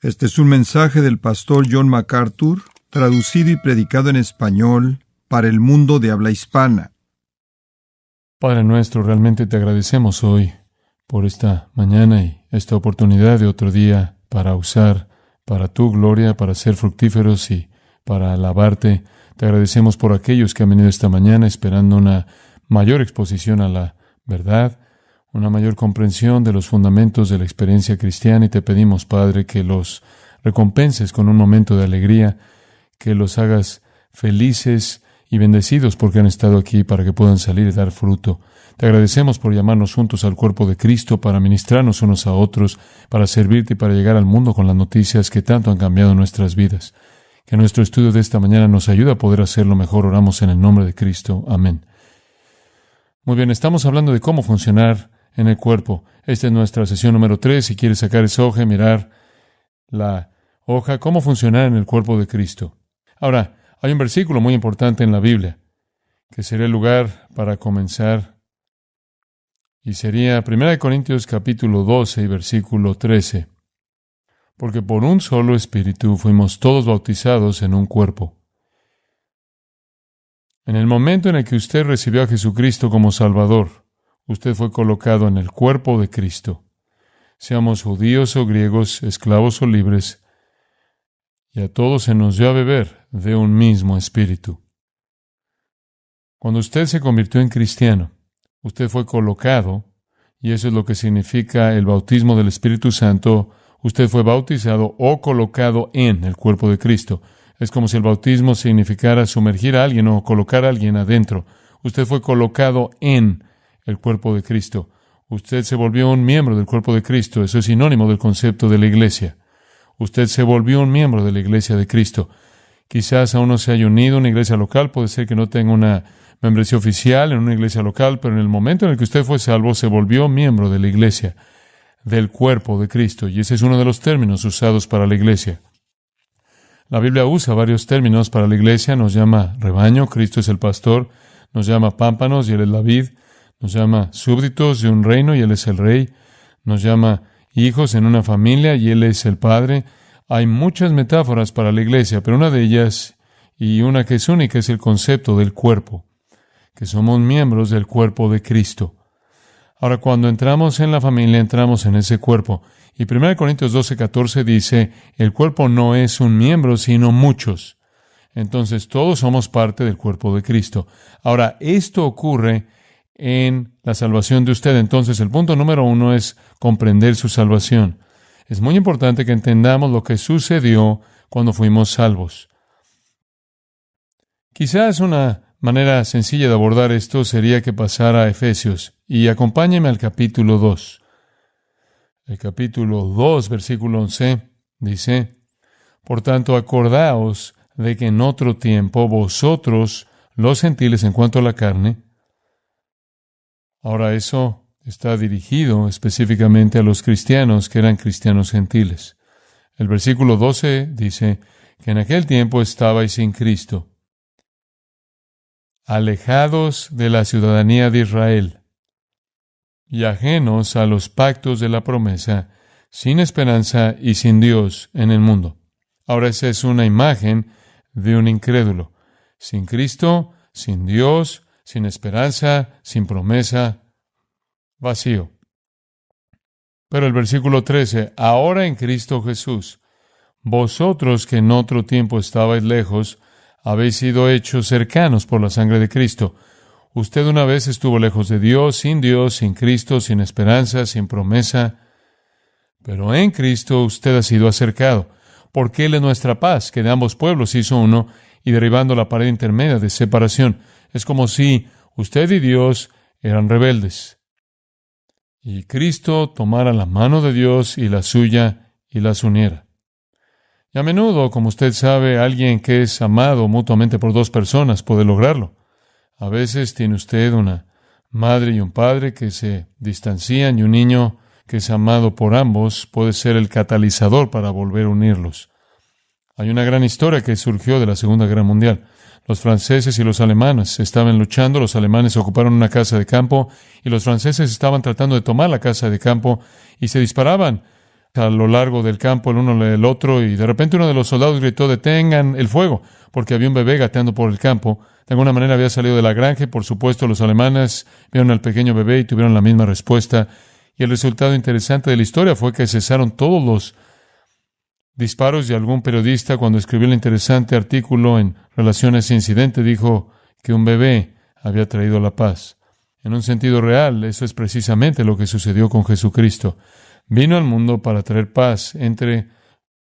Este es un mensaje del pastor John MacArthur, traducido y predicado en español para el mundo de habla hispana. Padre nuestro, realmente te agradecemos hoy por esta mañana y esta oportunidad de otro día para usar para tu gloria, para ser fructíferos y para alabarte. Te agradecemos por aquellos que han venido esta mañana esperando una mayor exposición a la verdad, una mayor comprensión de los fundamentos de la experiencia cristiana, y te pedimos, Padre, que los recompenses con un momento de alegría, que los hagas felices y bendecidos porque han estado aquí para que puedan salir y dar fruto. Te agradecemos por llamarnos juntos al cuerpo de Cristo, para ministrarnos unos a otros, para servirte y para llegar al mundo con las noticias que tanto han cambiado nuestras vidas. Que nuestro estudio de esta mañana nos ayude a poder hacerlo mejor. Oramos en el nombre de Cristo. Amén. Muy bien, estamos hablando de cómo funcionar en el cuerpo. Esta es nuestra sesión número 3. Si quieres sacar esa hoja y mirar la hoja, cómo funcionar en el cuerpo de Cristo. Ahora, hay un versículo muy importante en la Biblia, que sería el lugar para comenzar, y sería 1 Corintios capítulo 12 y versículo 13. Porque por un solo Espíritu fuimos todos bautizados en un cuerpo. En el momento en el que usted recibió a Jesucristo como Salvador, usted fue colocado en el cuerpo de Cristo. Seamos judíos o griegos, esclavos o libres, y a todos se nos dio a beber de un mismo Espíritu. Cuando usted se convirtió en cristiano, usted fue colocado, y eso es lo que significa el bautismo del Espíritu Santo. Usted fue bautizado o colocado en el cuerpo de Cristo. Es como si el bautismo significara sumergir a alguien o colocar a alguien adentro. Usted fue colocado en el cuerpo de Cristo. Usted se volvió un miembro del cuerpo de Cristo. Eso es sinónimo del concepto de la iglesia. Usted se volvió un miembro de la iglesia de Cristo. Quizás aún no se haya unido a una iglesia local. Puede ser que no tenga una membresía oficial en una iglesia local, pero en el momento en el que usted fue salvo, se volvió miembro de la iglesia, del cuerpo de Cristo. Y ese es uno de los términos usados para la iglesia. La Biblia usa varios términos para la iglesia. Nos llama rebaño, Cristo es el pastor. Nos llama pámpanos, y Él es la vid. Nos llama súbditos de un reino, y Él es el rey. Nos llama hijos en una familia, y Él es el padre. Hay muchas metáforas para la iglesia, pero una de ellas, y una que es única, es el concepto del cuerpo, que somos miembros del cuerpo de Cristo. Ahora, cuando entramos en la familia, entramos en ese cuerpo. Y 1 Corintios 12:14 dice, el cuerpo no es un miembro, sino muchos. Entonces, todos somos parte del cuerpo de Cristo. Ahora, esto ocurre en la salvación de usted. Entonces, el punto número 1 es comprender su salvación. Es muy importante que entendamos lo que sucedió cuando fuimos salvos. Quizás una manera sencilla de abordar esto sería que pasara a Efesios. Y acompáñeme al capítulo 2. El capítulo 2, versículo 11, dice, por tanto, acordaos de que en otro tiempo vosotros, los gentiles en cuanto a la carne. Ahora eso está dirigido específicamente a los cristianos que eran cristianos gentiles. El versículo 12 dice que en aquel tiempo estabais sin Cristo, alejados de la ciudadanía de Israel y ajenos a los pactos de la promesa, sin esperanza y sin Dios en el mundo. Ahora esa es una imagen de un incrédulo. Sin Cristo, sin Dios, sin esperanza, sin promesa, vacío. Pero el versículo 13, ahora en Cristo Jesús, vosotros que en otro tiempo estabais lejos, habéis sido hechos cercanos por la sangre de Cristo. Usted una vez estuvo lejos de Dios, sin Cristo, sin esperanza, sin promesa. Pero en Cristo usted ha sido acercado, porque Él es nuestra paz, que de ambos pueblos hizo uno, y derribando la pared intermedia de separación. Es como si usted y Dios eran rebeldes, y Cristo tomara la mano de Dios y la suya y las uniera. Y a menudo, como usted sabe, alguien que es amado mutuamente por dos personas puede lograrlo. A veces tiene usted una madre y un padre que se distancian, y un niño que es amado por ambos puede ser el catalizador para volver a unirlos. Hay una gran historia que surgió de la Segunda Guerra Mundial. Los franceses y los alemanes estaban luchando. Los alemanes ocuparon una casa de campo y los franceses estaban tratando de tomar la casa de campo y se disparaban a lo largo del campo el uno del otro, y de repente uno de los soldados gritó: detengan el fuego, porque había un bebé gateando por el campo. De alguna manera había salido de la granja y, por supuesto, los alemanes vieron al pequeño bebé y tuvieron la misma respuesta. Y el resultado interesante de la historia fue que cesaron todos los disparos, y algún periodista, cuando escribió el interesante artículo en relación a ese incidente, dijo que un bebé había traído la paz. En un sentido real, eso es precisamente lo que sucedió con Jesucristo. Vino al mundo para traer paz entre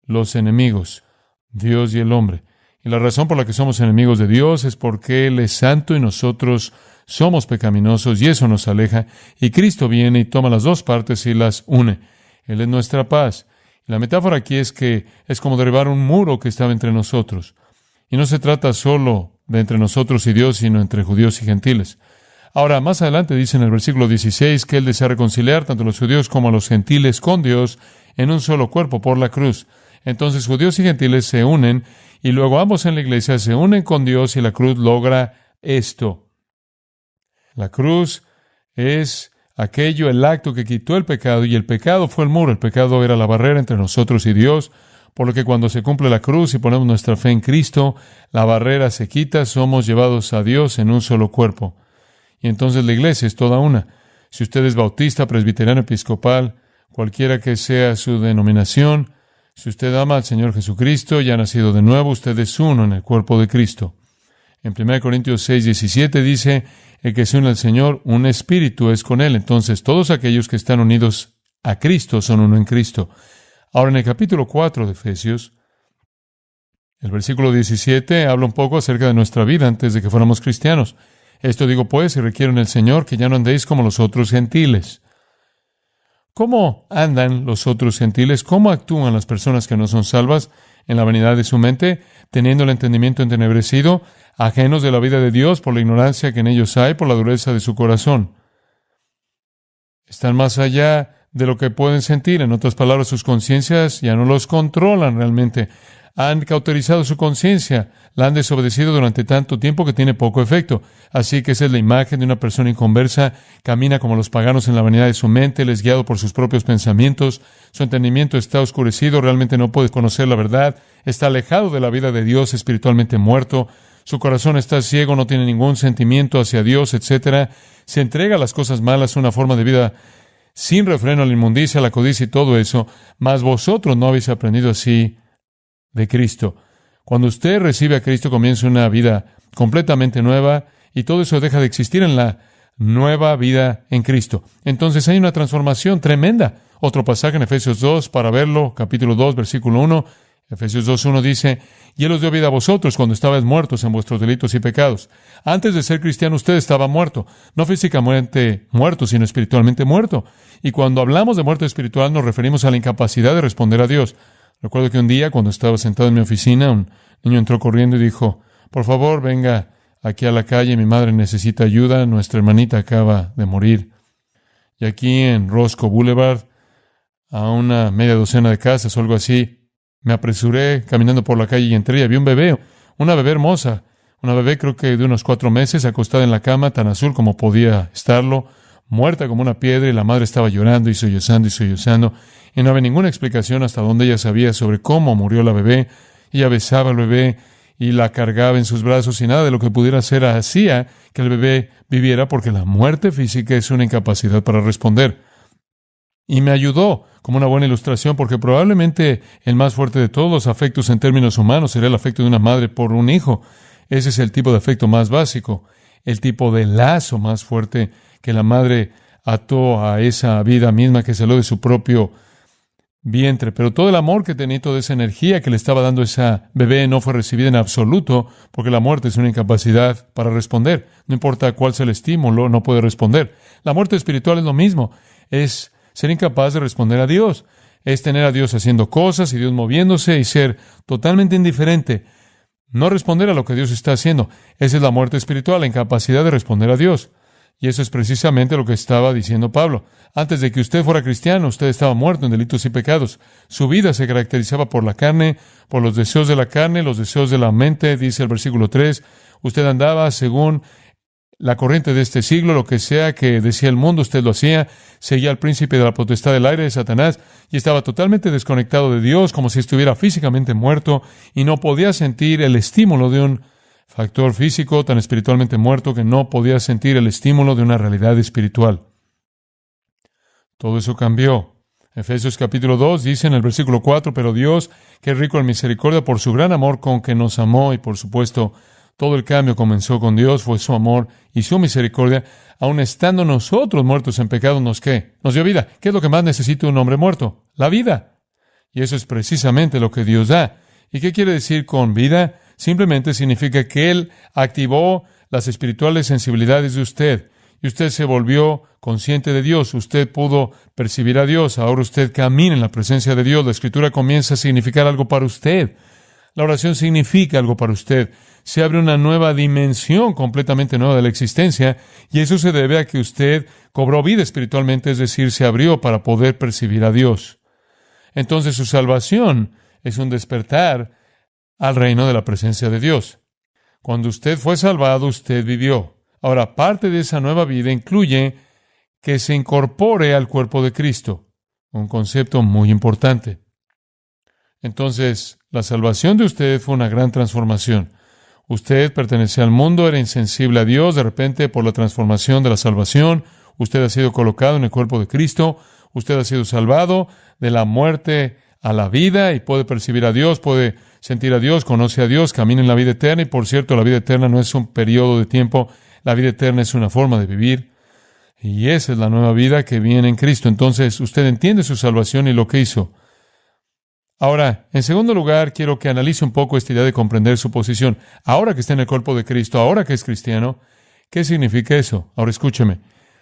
los enemigos, Dios y el hombre. Y la razón por la que somos enemigos de Dios es porque Él es santo y nosotros somos pecaminosos, y eso nos aleja. Y Cristo viene y toma las dos partes y las une. Él es nuestra paz. Y la metáfora aquí es que es como derribar un muro que estaba entre nosotros. Y no se trata solo de entre nosotros y Dios, sino entre judíos y gentiles. Ahora, más adelante dice en el versículo 16 que Él desea reconciliar tanto a los judíos como a los gentiles con Dios en un solo cuerpo por la cruz. Entonces, judíos y gentiles se unen, y luego ambos en la iglesia se unen con Dios, y la cruz logra esto. La cruz es aquello, el acto que quitó el pecado, y el pecado fue el muro. El pecado era la barrera entre nosotros y Dios, por lo que cuando se cumple la cruz y ponemos nuestra fe en Cristo, la barrera se quita, somos llevados a Dios en un solo cuerpo. Y entonces la iglesia es toda una. Si usted es bautista, presbiteriano, episcopal, cualquiera que sea su denominación, si usted ama al Señor Jesucristo y ha nacido de nuevo, usted es uno en el cuerpo de Cristo. En 1 Corintios 6, 17 dice: el que se une al Señor, un espíritu es con Él. Entonces, todos aquellos que están unidos a Cristo son uno en Cristo. Ahora, en el capítulo 4 de Efesios, el versículo 17 habla un poco acerca de nuestra vida antes de que fuéramos cristianos. Esto digo pues, y requiero en el Señor que ya no andéis como los otros gentiles. ¿Cómo andan los otros gentiles? ¿Cómo actúan las personas que no son salvas? En la vanidad de su mente, teniendo el entendimiento entenebrecido, ajenos de la vida de Dios por la ignorancia que en ellos hay, por la dureza de su corazón. Están más allá de lo que pueden sentir. En otras palabras, sus conciencias ya no los controlan realmente. Han cauterizado su conciencia, la han desobedecido durante tanto tiempo que tiene poco efecto. Así que esa es la imagen de una persona inconversa. Camina como los paganos en la vanidad de su mente, él es guiado por sus propios pensamientos. Su entendimiento está oscurecido, realmente no puede conocer la verdad. Está alejado de la vida de Dios, espiritualmente muerto. Su corazón está ciego, no tiene ningún sentimiento hacia Dios, etc. Se entrega a las cosas malas, una forma de vida sin refreno a la inmundicia, a la codicia y todo eso. Mas vosotros no habéis aprendido así de Cristo. Cuando usted recibe a Cristo, comienza una vida completamente nueva, y todo eso deja de existir en la nueva vida en Cristo. Entonces hay una transformación tremenda. Otro pasaje en Efesios 2, para verlo, capítulo 2, versículo 1. Efesios 2:1 dice: y Él os dio vida a vosotros cuando estabais muertos en vuestros delitos y pecados. Antes de ser cristiano, usted estaba muerto. No físicamente muerto, sino espiritualmente muerto. Y cuando hablamos de muerte espiritual, nos referimos a la incapacidad de responder a Dios. Recuerdo que un día, cuando estaba sentado en mi oficina, un niño entró corriendo y dijo: por favor, venga aquí a la calle, mi madre necesita ayuda, nuestra hermanita acaba de morir. Y aquí en Roscoe Boulevard, a una media docena de casas o algo así, me apresuré caminando por la calle y entré y había un bebé, una bebé hermosa, una bebé creo que de unos 4 meses, acostada en la cama, tan azul como podía estarlo, muerta como una piedra, y la madre estaba llorando y sollozando, y no había ninguna explicación hasta donde ella sabía sobre cómo murió la bebé. Ella besaba al bebé y la cargaba en sus brazos, y nada de lo que pudiera hacer hacía que el bebé viviera, porque la muerte física es una incapacidad para responder. Y me ayudó como una buena ilustración, porque probablemente el más fuerte de todos los afectos en términos humanos sería el afecto de una madre por un hijo. Ese es el tipo de afecto más básico, el tipo de lazo más fuerte que la madre ató a esa vida misma que salió de su propio vientre. Pero todo el amor que tenía, toda esa energía que le estaba dando esa bebé no fue recibida en absoluto, porque la muerte es una incapacidad para responder. No importa cuál sea el estímulo, no puede responder. La muerte espiritual es lo mismo. Es ser incapaz de responder a Dios. Es tener a Dios haciendo cosas y Dios moviéndose y ser totalmente indiferente. No responder a lo que Dios está haciendo. Esa es la muerte espiritual, la incapacidad de responder a Dios. Y eso es precisamente lo que estaba diciendo Pablo. Antes de que usted fuera cristiano, usted estaba muerto en delitos y pecados. Su vida se caracterizaba por la carne, por los deseos de la carne, los deseos de la mente, dice el versículo 3. Usted andaba según la corriente de este siglo, lo que sea que decía el mundo, usted lo hacía, seguía al príncipe de la potestad del aire, de Satanás, y estaba totalmente desconectado de Dios, como si estuviera físicamente muerto, y no podía sentir el estímulo de un factor físico tan espiritualmente muerto que no podía sentir el estímulo de una realidad espiritual. Todo eso cambió. Efesios capítulo 2 dice en el versículo 4, pero Dios, que es rico en misericordia por su gran amor con que nos amó, y por supuesto, todo el cambio comenzó con Dios, fue su amor y su misericordia, aun estando nosotros muertos en pecado, ¿qué? Nos dio vida. ¿Qué es lo que más necesita un hombre muerto? La vida. Y eso es precisamente lo que Dios da. ¿Y qué quiere decir con vida? Simplemente significa que Él activó las espirituales sensibilidades de usted, y usted se volvió consciente de Dios. Usted pudo percibir a Dios. Ahora usted camina en la presencia de Dios. La Escritura comienza a significar algo para usted. La oración significa algo para usted. Se abre una nueva dimensión completamente nueva de la existencia, y eso se debe a que usted cobró vida espiritualmente, es decir, se abrió para poder percibir a Dios. Entonces su salvación es un despertar al reino de la presencia de Dios. Cuando usted fue salvado, usted vivió. Ahora, parte de esa nueva vida incluye que se incorpore al cuerpo de Cristo, un concepto muy importante. Entonces, la salvación de usted fue una gran transformación. Usted pertenecía al mundo, era insensible a Dios. De repente, por la transformación de la salvación, usted ha sido colocado en el cuerpo de Cristo. Usted ha sido salvado de la muerte a la vida y puede percibir a Dios, puede sentir a Dios, conoce a Dios, camina en la vida eterna. Y por cierto, la vida eterna no es un periodo de tiempo. La vida eterna es una forma de vivir. Y esa es la nueva vida que viene en Cristo. Entonces, usted entiende su salvación y lo que hizo. Ahora, en segundo lugar, quiero que analice un poco esta idea de comprender su posición. Ahora que está en el cuerpo de Cristo, ahora que es cristiano, ¿qué significa eso? Ahora escúcheme.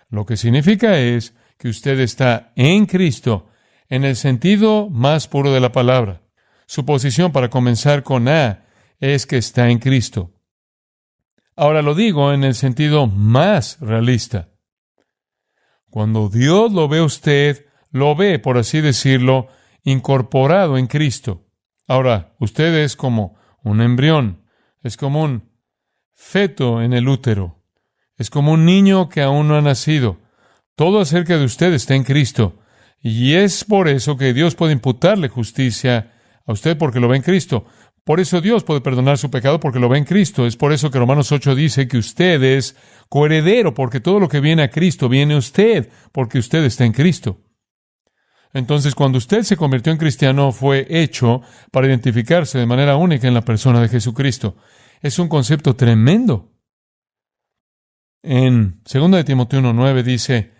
Lo que significa es que usted está en Cristo en el sentido más puro de la palabra. Su posición, para comenzar con A, es que está en Cristo. Ahora lo digo en el sentido más realista. Cuando Dios lo ve a usted, lo ve, por así decirlo, incorporado en Cristo. Ahora, usted es como un embrión, es como un feto en el útero, es como un niño que aún no ha nacido. Todo acerca de usted está en Cristo, y es por eso que Dios puede imputarle justicia a usted porque lo ve en Cristo. Por eso Dios puede perdonar su pecado porque lo ve en Cristo. Es por eso que Romanos 8 dice que usted es coheredero, porque todo lo que viene a Cristo viene a usted, porque usted está en Cristo. Entonces, cuando usted se convirtió en cristiano, fue hecho para identificarse de manera única en la persona de Jesucristo. Es un concepto tremendo. En 2 de Timoteo 1:9 dice,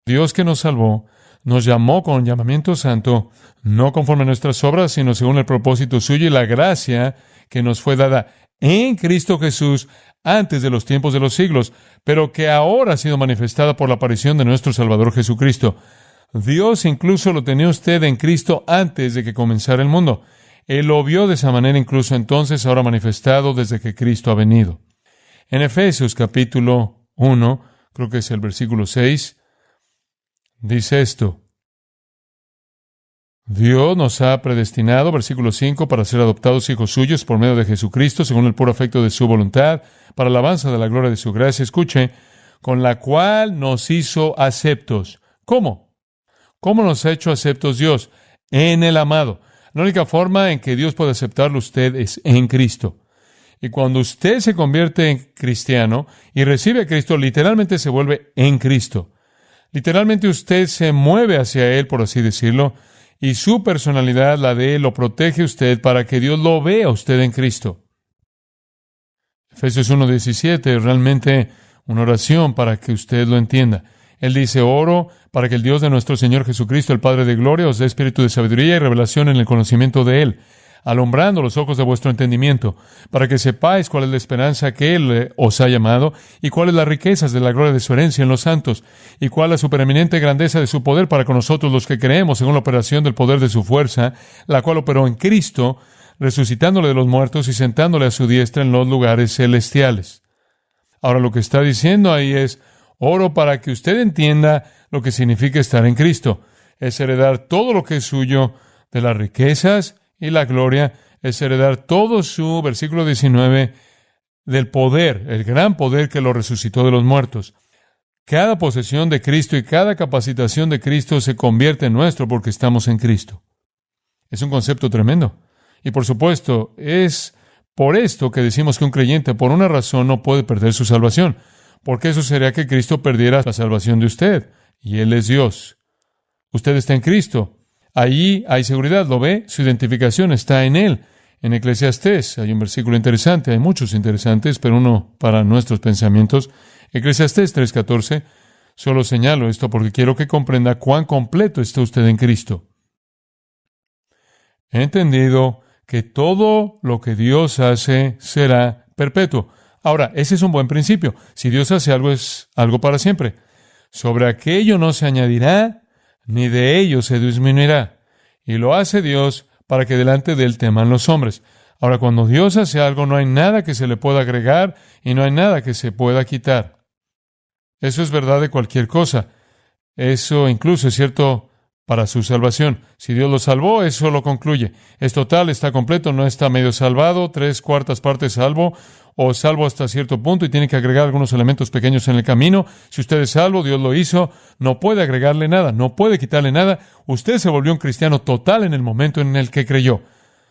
Dios que nos salvó, nos llamó con llamamiento santo, no conforme a nuestras obras, sino según el propósito suyo y la gracia que nos fue dada en Cristo Jesús antes de los tiempos de los siglos, pero que ahora ha sido manifestada por la aparición de nuestro Salvador Jesucristo. Dios incluso lo tenía usted en Cristo antes de que comenzara el mundo. Él lo vio de esa manera incluso entonces, ahora manifestado desde que Cristo ha venido. En Efesios capítulo 1, creo que es el versículo 6, dice esto. Dios nos ha predestinado, versículo 5, para ser adoptados hijos suyos por medio de Jesucristo, según el puro afecto de su voluntad, para la alabanza de la gloria de su gracia. Escuche, con la cual nos hizo aceptos. ¿Cómo? ¿Cómo nos ha hecho aceptos Dios? En el amado. La única forma en que Dios puede aceptarlo usted es en Cristo. Y cuando usted se convierte en cristiano y recibe a Cristo, literalmente se vuelve en Cristo. Literalmente usted se mueve hacia Él, por así decirlo, y su personalidad, la de Él, lo protege a usted para que Dios lo vea a usted en Cristo. Efesios 1:17 es realmente una oración para que usted lo entienda. Él dice, oro para que el Dios de nuestro Señor Jesucristo, el Padre de gloria, os dé espíritu de sabiduría y revelación en el conocimiento de Él, alumbrando los ojos de vuestro entendimiento, para que sepáis cuál es la esperanza que Él os ha llamado, y cuáles las riquezas de la gloria de su herencia en los santos, y cuál la supereminente grandeza de su poder para con nosotros los que creemos, según la operación del poder de su fuerza, la cual operó en Cristo, resucitándole de los muertos y sentándole a su diestra en los lugares celestiales. Ahora lo que está diciendo ahí es, oro para que usted entienda lo que significa estar en Cristo. Es heredar todo lo que es suyo de las riquezas y la gloria. Es heredar todo su, versículo 19, del poder, el gran poder que lo resucitó de los muertos. Cada posesión de Cristo y cada capacitación de Cristo se convierte en nuestro porque estamos en Cristo. Es un concepto tremendo. Y por supuesto, es por esto que decimos que un creyente, por una razón, no puede perder su salvación. Porque eso sería que Cristo perdiera la salvación de usted. Y Él es Dios. Usted está en Cristo. Allí hay seguridad, ¿lo ve? Su identificación está en Él. En Eclesiastés hay un versículo interesante, hay muchos interesantes, pero uno para nuestros pensamientos. Eclesiastés 3:14. Solo señalo esto porque quiero que comprenda cuán completo está usted en Cristo. He entendido que todo lo que Dios hace será perpetuo. Ahora, ese es un buen principio. Si Dios hace algo, es algo para siempre. Sobre aquello no se añadirá, ni de ello se disminuirá. Y lo hace Dios para que delante de Él teman los hombres. Ahora, cuando Dios hace algo, no hay nada que se le pueda agregar y no hay nada que se pueda quitar. Eso es verdad de cualquier cosa. Eso incluso es cierto para su salvación. Si Dios lo salvó, eso lo concluye. Es total, está completo, no está medio salvado, 3/4 partes salvo, o salvo hasta cierto punto y tiene que agregar algunos elementos pequeños en el camino. Si usted es salvo, Dios lo hizo, no puede agregarle nada, no puede quitarle nada. Usted se volvió un cristiano total en el momento en el que creyó.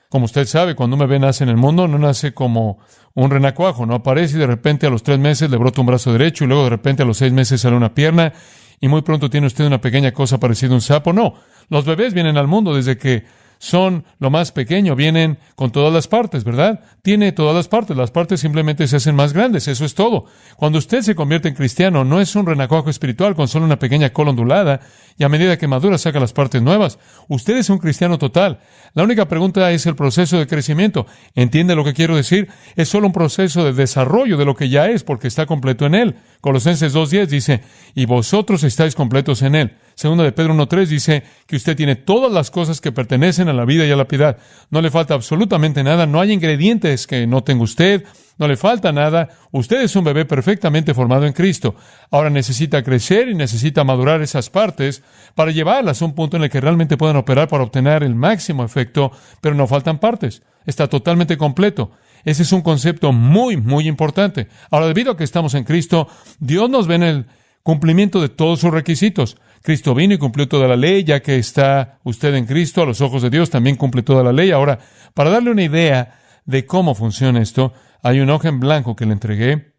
Como usted sabe, cuando un bebé nace en el mundo, no nace como un renacuajo, no aparece y de repente a los 3 meses le brota un brazo derecho y luego de repente a los 6 meses sale una pierna y muy pronto tiene usted una pequeña cosa parecida a un sapo. No, los bebés vienen al mundo desde que son lo más pequeño, vienen con todas las partes, ¿verdad? Tiene todas las partes simplemente se hacen más grandes, eso es todo. Cuando usted se convierte en cristiano, no es un renacuajo espiritual con solo una pequeña cola ondulada, y a medida que madura saca las partes nuevas. Usted es un cristiano total. La única pregunta es el proceso de crecimiento. ¿Entiende lo que quiero decir? Es solo un proceso de desarrollo de lo que ya es, porque está completo en Él. Colosenses 2:10 dice, y vosotros estáis completos en Él. Segunda de Pedro 1:3 dice que usted tiene todas las cosas que pertenecen a la vida y a la piedad. No le falta absolutamente nada, no hay ingredientes que no tenga usted, no le falta nada. Usted es un bebé perfectamente formado en Cristo. Ahora necesita crecer y necesita madurar esas partes para llevarlas a un punto en el que realmente puedan operar para obtener el máximo efecto, pero no faltan partes. Está totalmente completo. Ese es un concepto muy, muy importante. Ahora, debido a que estamos en Cristo, Dios nos ve en el cumplimiento de todos sus requisitos. Cristo vino y cumplió toda la ley, ya que está usted en Cristo, a los ojos de Dios también cumple toda la ley. Ahora, para darle una idea de cómo funciona esto, hay una hoja en blanco que le entregué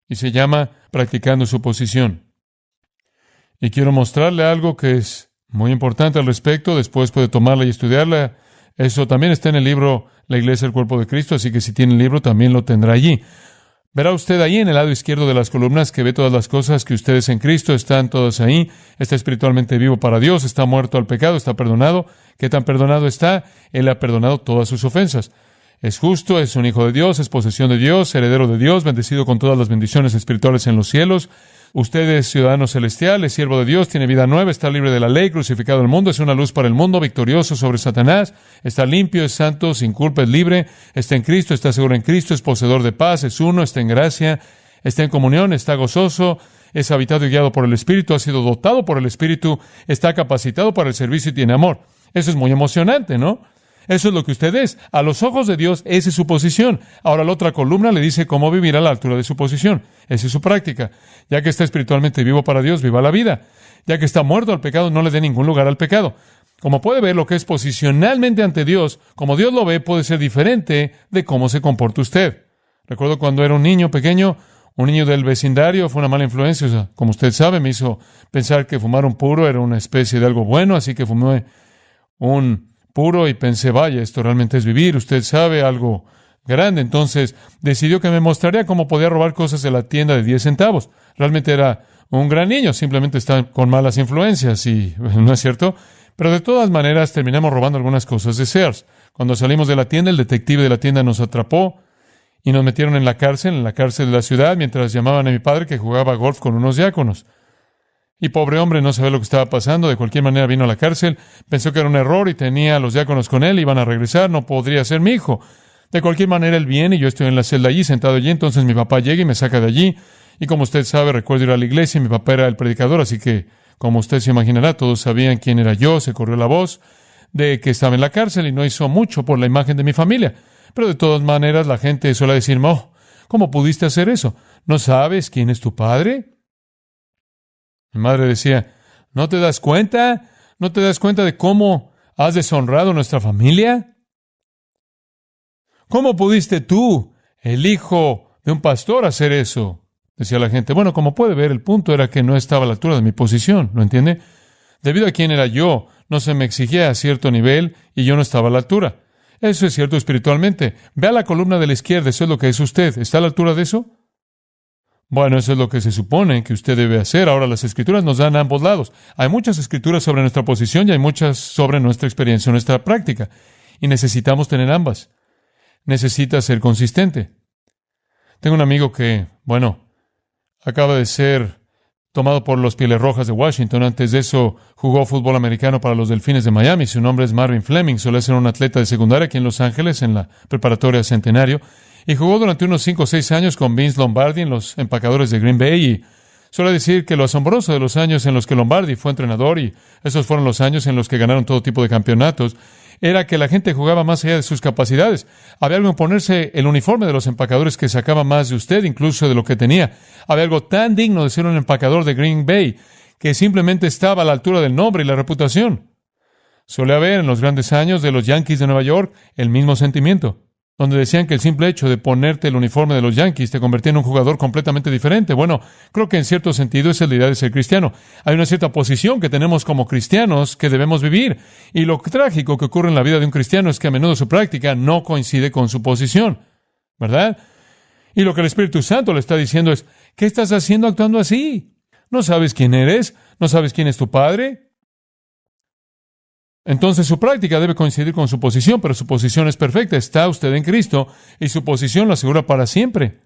y se llama Practicando su posición. Y quiero mostrarle algo que es muy importante al respecto. Después puede tomarla y estudiarla. Eso también está en el libro La Iglesia del Cuerpo de Cristo, así que si tiene el libro también lo tendrá allí. Verá usted ahí en el lado izquierdo de las columnas que ve todas las cosas que ustedes en Cristo están todas ahí. Está espiritualmente vivo para Dios, está muerto al pecado, está perdonado. ¿Qué tan perdonado está? Él ha perdonado todas sus ofensas. Es justo, es un hijo de Dios, es posesión de Dios, heredero de Dios, bendecido con todas las bendiciones espirituales en los cielos. Usted es ciudadano celestial, es siervo de Dios, tiene vida nueva, está libre de la ley, crucificado al mundo, es una luz para el mundo, victorioso sobre Satanás, está limpio, es santo, sin culpa, es libre, está en Cristo, está seguro en Cristo, es poseedor de paz, es uno, está en gracia, está en comunión, está gozoso, es habitado y guiado por el Espíritu, ha sido dotado por el Espíritu, está capacitado para el servicio y tiene amor. Eso es muy emocionante, ¿no? Eso es lo que usted es. A los ojos de Dios, esa es su posición. Ahora la otra columna le dice cómo vivir a la altura de su posición. Esa es su práctica. Ya que está espiritualmente vivo para Dios, viva la vida. Ya que está muerto al pecado, no le dé ningún lugar al pecado. Como puede ver, lo que es posicionalmente ante Dios, como Dios lo ve, puede ser diferente de cómo se comporta usted. Recuerdo cuando era un niño pequeño, un niño del vecindario, fue una mala influencia. O sea, como usted sabe, me hizo pensar que fumar un puro era una especie de algo bueno, así que fumé un puro y pensé, vaya, esto realmente es vivir, usted sabe, algo grande. Entonces decidió que me mostraría cómo podía robar cosas de la tienda de 10 centavos. Realmente era un gran niño, simplemente está con malas influencias y no es cierto. Pero de todas maneras terminamos robando algunas cosas de Sears. Cuando salimos de la tienda, el detective de la tienda nos atrapó y nos metieron en la cárcel de la ciudad, mientras llamaban a mi padre que jugaba golf con unos diáconos. Y pobre hombre, no sabía lo que estaba pasando. De cualquier manera vino a la cárcel, pensó que era un error y tenía a los diáconos con él, iban a regresar, no podría ser mi hijo. De cualquier manera él viene y yo estoy en la celda allí, sentado allí, entonces mi papá llega y me saca de allí. Y como usted sabe, recuerdo ir a la iglesia y mi papá era el predicador, así que, como usted se imaginará, todos sabían quién era yo, se corrió la voz de que estaba en la cárcel y no hizo mucho por la imagen de mi familia. Pero de todas maneras la gente suele decirme, ¿Cómo pudiste hacer eso? ¿No sabes quién es tu padre? Mi madre decía, ¿no te das cuenta? ¿No te das cuenta de cómo has deshonrado a nuestra familia? ¿Cómo pudiste tú, el hijo de un pastor, hacer eso? Decía la gente. Bueno, como puede ver, el punto era que no estaba a la altura de mi posición, ¿lo entiende? Debido a quién era yo, no se me exigía a cierto nivel y yo no estaba a la altura. Eso es cierto espiritualmente. Vea la columna de la izquierda, eso es lo que es usted. ¿Está a la altura de eso? Bueno, eso es lo que se supone que usted debe hacer. Ahora, las Escrituras nos dan a ambos lados. Hay muchas Escrituras sobre nuestra posición y hay muchas sobre nuestra experiencia, nuestra práctica. Y necesitamos tener ambas. Necesita ser consistente. Tengo un amigo que, acaba de ser tomado por los Pieles Rojas de Washington. Antes de eso, jugó fútbol americano para los Delfines de Miami. Su nombre es Marvin Fleming. Suele ser un atleta de secundaria aquí en Los Ángeles, en la preparatoria Centenario. Y jugó durante unos 5 o 6 años con Vince Lombardi en los Empacadores de Green Bay. Y suele decir que lo asombroso de los años en los que Lombardi fue entrenador, y esos fueron los años en los que ganaron todo tipo de campeonatos, era que la gente jugaba más allá de sus capacidades. Había algo en ponerse el uniforme de los empacadores que sacaba más de usted, incluso de lo que tenía. Había algo tan digno de ser un empacador de Green Bay que simplemente estaba a la altura del nombre y la reputación. Suele haber en los grandes años de los Yankees de Nueva York el mismo sentimiento, donde decían que el simple hecho de ponerte el uniforme de los Yankees te convertía en un jugador completamente diferente. Bueno, creo que en cierto sentido esa es la idea de ser cristiano. Hay una cierta posición que tenemos como cristianos que debemos vivir. Y lo trágico que ocurre en la vida de un cristiano es que a menudo su práctica no coincide con su posición, ¿verdad? Y lo que el Espíritu Santo le está diciendo es, ¿qué estás haciendo actuando así? ¿No sabes quién eres? ¿No sabes quién es tu padre? Entonces su práctica debe coincidir con su posición, pero su posición es perfecta. Está usted en Cristo y su posición lo asegura para siempre.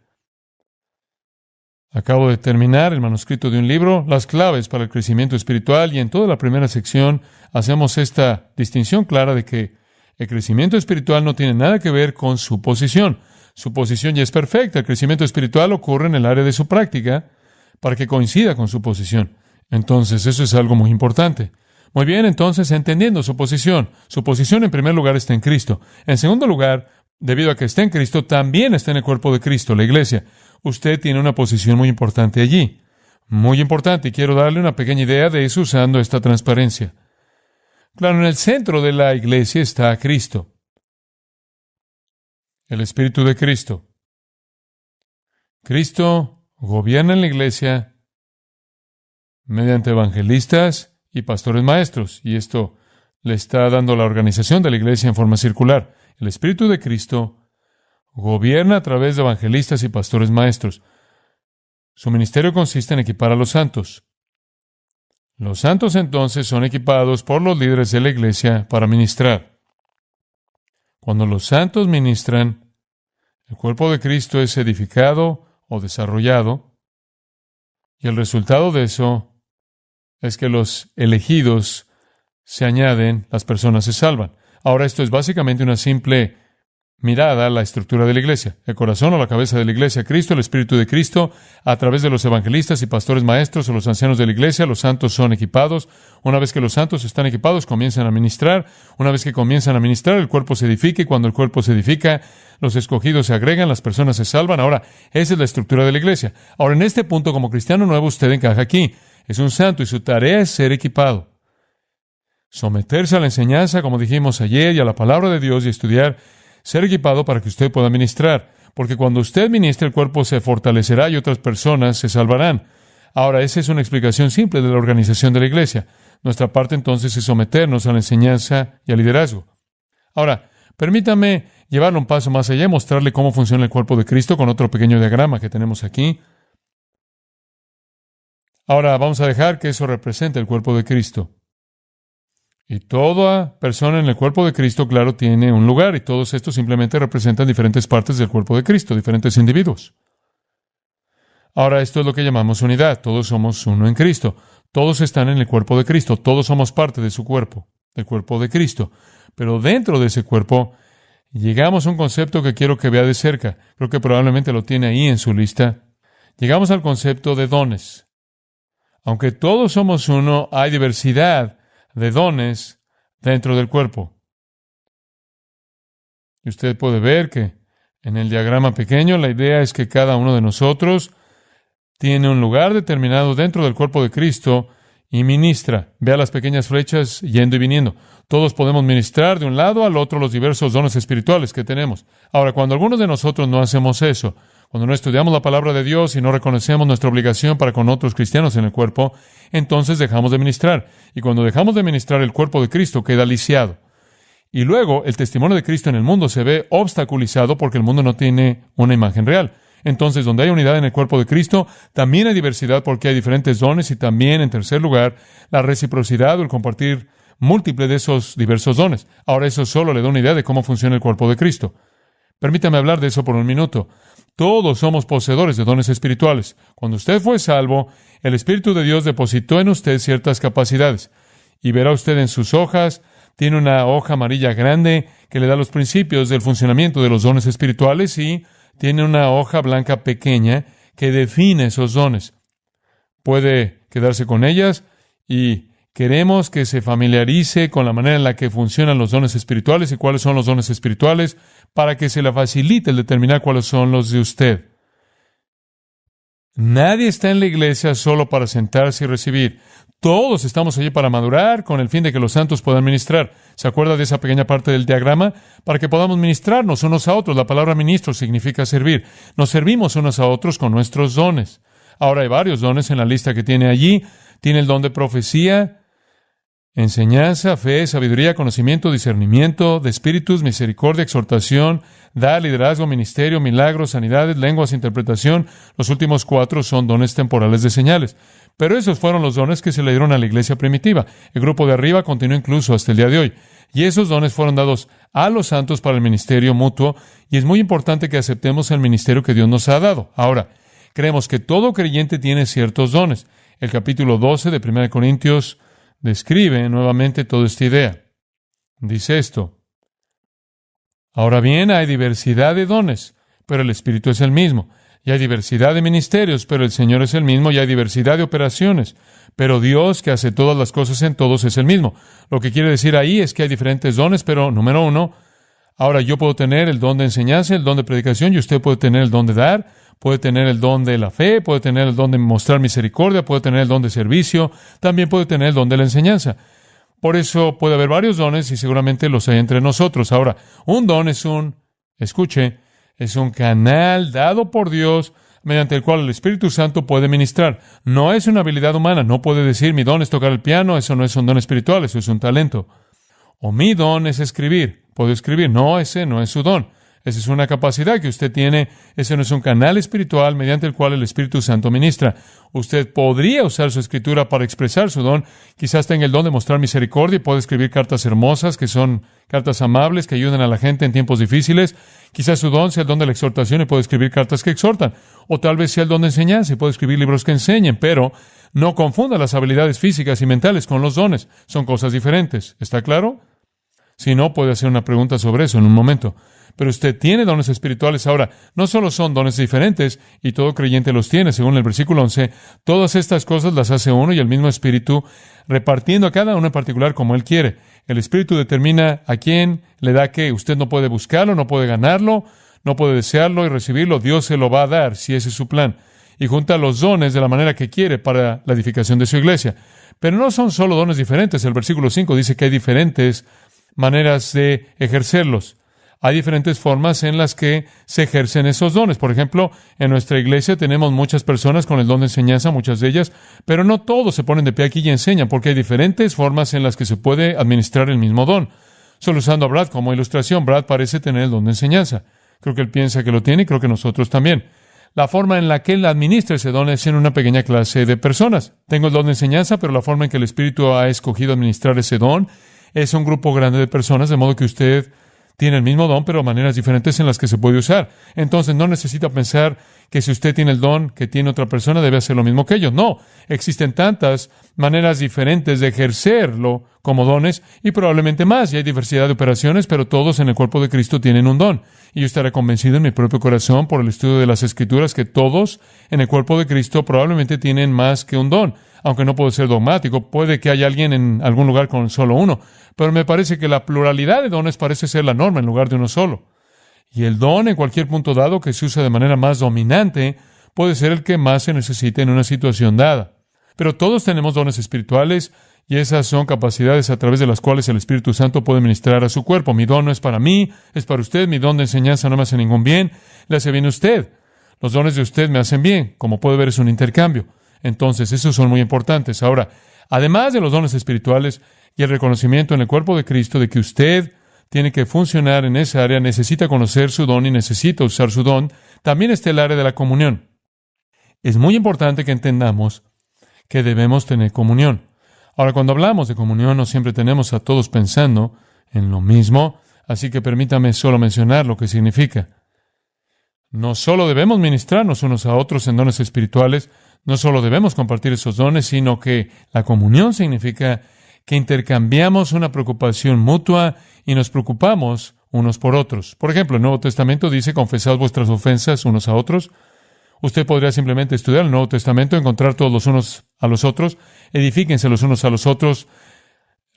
Acabo de terminar el manuscrito de un libro, Las claves para el crecimiento espiritual, y en toda la primera sección hacemos esta distinción clara de que el crecimiento espiritual no tiene nada que ver con su posición. Su posición ya es perfecta. El crecimiento espiritual ocurre en el área de su práctica para que coincida con su posición. Entonces, eso es algo muy importante. Muy bien, entonces, entendiendo su posición en primer lugar está en Cristo. En segundo lugar, debido a que está en Cristo, también está en el cuerpo de Cristo, la iglesia. Usted tiene una posición muy importante allí. Muy importante, y quiero darle una pequeña idea de eso usando esta transparencia. Claro, en el centro de la iglesia está Cristo, el Espíritu de Cristo. Cristo gobierna en la iglesia mediante evangelistas y pastores maestros, y esto le está dando la organización de la iglesia en forma circular. El Espíritu de Cristo gobierna a través de evangelistas y pastores maestros. Su ministerio consiste en equipar a los santos. Los santos entonces son equipados por los líderes de la iglesia para ministrar. Cuando los santos ministran, el cuerpo de Cristo es edificado o desarrollado, y el resultado de eso es que los elegidos se añaden, las personas se salvan. Ahora, esto es básicamente una simple mirada a la estructura de la iglesia. El corazón o la cabeza de la iglesia, Cristo, el Espíritu de Cristo, a través de los evangelistas y pastores maestros o los ancianos de la iglesia, los santos son equipados. Una vez que los santos están equipados, comienzan a ministrar. Una vez que comienzan a ministrar, el cuerpo se edifica, y cuando el cuerpo se edifica, los escogidos se agregan, las personas se salvan. Ahora, esa es la estructura de la iglesia. Ahora, en este punto, como cristiano nuevo, usted encaja aquí. Es un santo y su tarea es ser equipado. Someterse a la enseñanza, como dijimos ayer, y a la palabra de Dios y estudiar, ser equipado para que usted pueda ministrar. Porque cuando usted ministre, el cuerpo se fortalecerá y otras personas se salvarán. Ahora, esa es una explicación simple de la organización de la iglesia. Nuestra parte entonces es someternos a la enseñanza y al liderazgo. Ahora, permítame llevarlo un paso más allá y mostrarle cómo funciona el cuerpo de Cristo con otro pequeño diagrama que tenemos aquí. Ahora, vamos a dejar que eso represente el cuerpo de Cristo. Y toda persona en el cuerpo de Cristo, claro, tiene un lugar, y todos estos simplemente representan diferentes partes del cuerpo de Cristo, diferentes individuos. Ahora, esto es lo que llamamos unidad. Todos somos uno en Cristo. Todos están en el cuerpo de Cristo. Todos somos parte de su cuerpo, del cuerpo de Cristo. Pero dentro de ese cuerpo, llegamos a un concepto que quiero que vea de cerca. Creo que probablemente lo tiene ahí en su lista. Llegamos al concepto de dones. Aunque todos somos uno, hay diversidad de dones dentro del cuerpo. Y usted puede ver que En el diagrama pequeño, la idea es que cada uno de nosotros tiene un lugar determinado dentro del cuerpo de Cristo y ministra. Vea las pequeñas flechas yendo y viniendo. Todos podemos ministrar de un lado al otro los diversos dones espirituales que tenemos. Ahora, cuando algunos de nosotros no hacemos eso, cuando no estudiamos la palabra de Dios y no reconocemos nuestra obligación para con otros cristianos en el cuerpo, entonces dejamos de ministrar. Y cuando dejamos de ministrar, el cuerpo de Cristo queda lisiado. Y luego el testimonio de Cristo en el mundo se ve obstaculizado porque el mundo no tiene una imagen real. Entonces, donde hay unidad en el cuerpo de Cristo, también hay diversidad porque hay diferentes dones y también, en tercer lugar, la reciprocidad o el compartir múltiple de esos diversos dones. Ahora, eso solo le da una idea de cómo funciona el cuerpo de Cristo. Permítame hablar de eso por un minuto. Todos somos poseedores de dones espirituales. Cuando usted fue salvo, el Espíritu de Dios depositó en usted ciertas capacidades. Y verá usted en sus hojas, tiene una hoja amarilla grande que le da los principios del funcionamiento de los dones espirituales y tiene una hoja blanca pequeña que define esos dones. Puede quedarse con ellas y queremos que se familiarice con la manera en la que funcionan los dones espirituales y cuáles son los dones espirituales para que se le facilite el determinar cuáles son los de usted. Nadie está en la iglesia solo para sentarse y recibir. Todos estamos allí para madurar con el fin de que los santos puedan ministrar. ¿Se acuerda de esa pequeña parte del diagrama? Para que podamos ministrarnos unos a otros. La palabra ministro significa servir. Nos servimos unos a otros con nuestros dones. Ahora hay varios dones en la lista que tiene allí. Tiene el don de profecía, enseñanza, fe, sabiduría, conocimiento, discernimiento, de espíritus, misericordia, exhortación, da, liderazgo, ministerio, milagros, sanidades, lenguas, interpretación. Los últimos 4 son dones temporales de señales. Pero esos fueron los dones que se le dieron a la iglesia primitiva. El grupo de arriba continúa incluso hasta el día de hoy. Y esos dones fueron dados a los santos para el ministerio mutuo. Y es muy importante que aceptemos el ministerio que Dios nos ha dado. Ahora, creemos que todo creyente tiene ciertos dones. El capítulo 12 de 1 Corintios describe nuevamente toda esta idea. Dice esto: ahora bien, hay diversidad de dones, pero el Espíritu es el mismo. Y hay diversidad de ministerios, pero el Señor es el mismo. Y hay diversidad de operaciones, pero Dios, que hace todas las cosas en todos, es el mismo. Lo que quiere decir ahí es que hay diferentes dones, pero número 1, ahora yo puedo tener el don de enseñanza, el don de predicación, y usted puede tener el don de dar, puede tener el don de la fe, puede tener el don de mostrar misericordia, puede tener el don de servicio, también puede tener el don de la enseñanza. Por eso puede haber varios dones y seguramente los hay entre nosotros. Ahora, un don es es un canal dado por Dios mediante el cual el Espíritu Santo puede ministrar. No es una habilidad humana. No puede decir, mi don es tocar el piano, eso no es un don espiritual, eso es un talento. O mi don es escribir. Puedo escribir. No, ese no es su don. Esa es una capacidad que usted tiene. Ese no es un canal espiritual mediante el cual el Espíritu Santo ministra. Usted podría usar su escritura para expresar su don. Quizás tenga el don de mostrar misericordia y puede escribir cartas hermosas, que son cartas amables, que ayudan a la gente en tiempos difíciles. Quizás su don sea el don de la exhortación y puede escribir cartas que exhortan. O tal vez sea el don de enseñanza y puede escribir libros que enseñen. Pero no confunda las habilidades físicas y mentales con los dones. Son cosas diferentes. ¿Está claro? Si no, puede hacer una pregunta sobre eso en un momento. Pero usted tiene dones espirituales. Ahora, no solo son dones diferentes, y todo creyente los tiene, según el versículo 11, todas estas cosas las hace uno y el mismo Espíritu, repartiendo a cada uno en particular como Él quiere. El Espíritu determina a quién le da qué. Usted no puede buscarlo, no puede ganarlo, no puede desearlo y recibirlo. Dios se lo va a dar, si ese es su plan. Y junta los dones de la manera que quiere para la edificación de su iglesia. Pero no son solo dones diferentes. El versículo 5 dice que hay diferentes maneras de ejercerlos. Hay diferentes formas en las que se ejercen esos dones. Por ejemplo, en nuestra iglesia tenemos muchas personas con el don de enseñanza, muchas de ellas, pero no todos se ponen de pie aquí y enseñan, porque hay diferentes formas en las que se puede administrar el mismo don. Solo usando a Brad como ilustración, Brad parece tener el don de enseñanza. Creo que él piensa que lo tiene y creo que nosotros también. La forma en la que él administra ese don es en una pequeña clase de personas. Tengo el don de enseñanza, pero la forma en que el Espíritu ha escogido administrar ese don es un grupo grande de personas, de modo que usted tiene el mismo don, pero maneras diferentes en las que se puede usar. Entonces, no necesita pensar que si usted tiene el don que tiene otra persona, debe hacer lo mismo que ellos. No, existen tantas maneras diferentes de ejercerlo como dones y probablemente más. Y hay diversidad de operaciones, pero todos en el cuerpo de Cristo tienen un don. Y yo estaré convencido en mi propio corazón por el estudio de las Escrituras que todos en el cuerpo de Cristo probablemente tienen más que un don. Aunque no puedo ser dogmático, puede que haya alguien en algún lugar con solo uno, pero me parece que la pluralidad de dones parece ser la norma en lugar de uno solo. Y el don en cualquier punto dado que se usa de manera más dominante puede ser el que más se necesite en una situación dada. Pero todos tenemos dones espirituales y esas son capacidades a través de las cuales el Espíritu Santo puede ministrar a su cuerpo. Mi don no es para mí, es para usted. Mi don de enseñanza no me hace ningún bien, le hace bien a usted. Los dones de usted me hacen bien. Como puede ver, es un intercambio. Entonces, esos son muy importantes. Ahora, además de los dones espirituales y el reconocimiento en el cuerpo de Cristo de que usted tiene que funcionar en esa área, necesita conocer su don y necesita usar su don, también está el área de la comunión. Es muy importante que entendamos que debemos tener comunión. Ahora, cuando hablamos de comunión, no siempre tenemos a todos pensando en lo mismo, así que permítame solo mencionar lo que significa. No solo debemos ministrarnos unos a otros en dones espirituales, no solo debemos compartir esos dones, sino que la comunión significa que intercambiamos una preocupación mutua y nos preocupamos unos por otros. Por ejemplo, el Nuevo Testamento dice, confesad vuestras ofensas unos a otros. Usted podría simplemente estudiar el Nuevo Testamento, encontrar todos los unos a los otros, edifíquense los unos a los otros,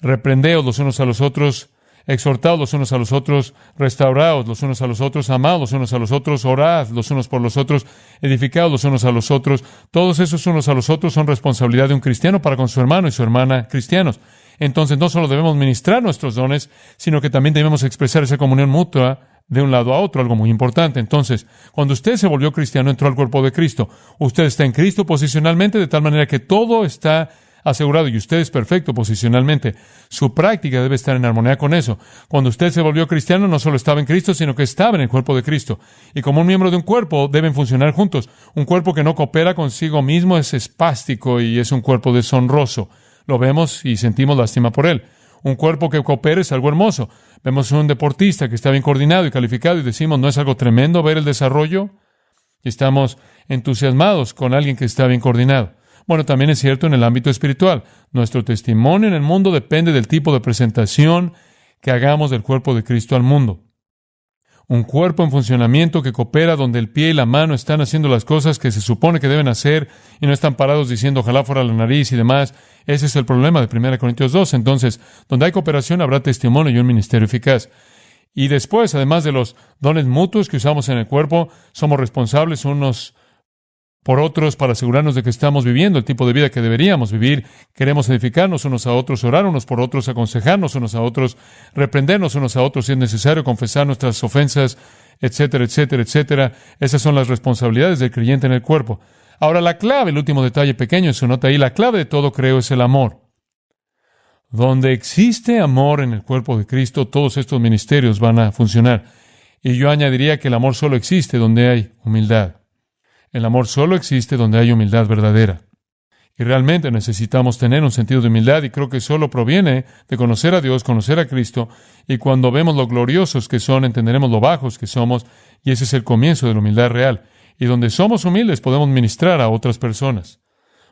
reprendeos los unos a los otros, exhortaos los unos a los otros, restauraos los unos a los otros, amaos los unos a los otros, orad los unos por los otros, edificaos los unos a los otros. Todos esos unos a los otros son responsabilidad de un cristiano para con su hermano y su hermana cristianos. Entonces, no solo debemos ministrar nuestros dones, sino que también debemos expresar esa comunión mutua de un lado a otro, algo muy importante. Entonces, cuando usted se volvió cristiano, entró al cuerpo de Cristo. Usted está en Cristo posicionalmente, de tal manera que todo está asegurado y usted es perfecto posicionalmente. Su práctica debe estar en armonía con eso. Cuando usted se volvió cristiano, no solo estaba en Cristo, sino que estaba en el cuerpo de Cristo. Y como un miembro de un cuerpo, deben funcionar juntos. Un cuerpo que no coopera consigo mismo es espástico y es un cuerpo deshonroso. Lo vemos y sentimos lástima por él. Un cuerpo que coopera es algo hermoso. Vemos un deportista que está bien coordinado y calificado y decimos, ¿no es algo tremendo ver el desarrollo? Y estamos entusiasmados con alguien que está bien coordinado. Bueno, también es cierto en el ámbito espiritual. Nuestro testimonio en el mundo depende del tipo de presentación que hagamos del cuerpo de Cristo al mundo. Un cuerpo en funcionamiento que coopera donde el pie y la mano están haciendo las cosas que se supone que deben hacer y no están parados diciendo ojalá fuera la nariz y demás. Ese es el problema de 1 Corintios 2. Entonces, donde hay cooperación habrá testimonio y un ministerio eficaz. Y después, además de los dones mutuos que usamos en el cuerpo, somos responsables unos por otros para asegurarnos de que estamos viviendo el tipo de vida que deberíamos vivir. Queremos edificarnos unos a otros, orar unos por otros, aconsejarnos unos a otros, reprendernos unos a otros si es necesario, confesar nuestras ofensas, etcétera, etcétera, etcétera. Esas son las responsabilidades del creyente en el cuerpo. Ahora, la clave, el último detalle pequeño en su nota ahí, la clave de todo, creo, es el amor. Donde existe amor en el cuerpo de Cristo, todos estos ministerios van a funcionar. Y yo añadiría que el amor solo existe donde hay humildad. El amor solo existe donde hay humildad verdadera. Y realmente necesitamos tener un sentido de humildad y creo que solo proviene de conocer a Dios, conocer a Cristo. Y cuando vemos lo gloriosos que son, entenderemos lo bajos que somos y ese es el comienzo de la humildad real. Y donde somos humildes podemos ministrar a otras personas.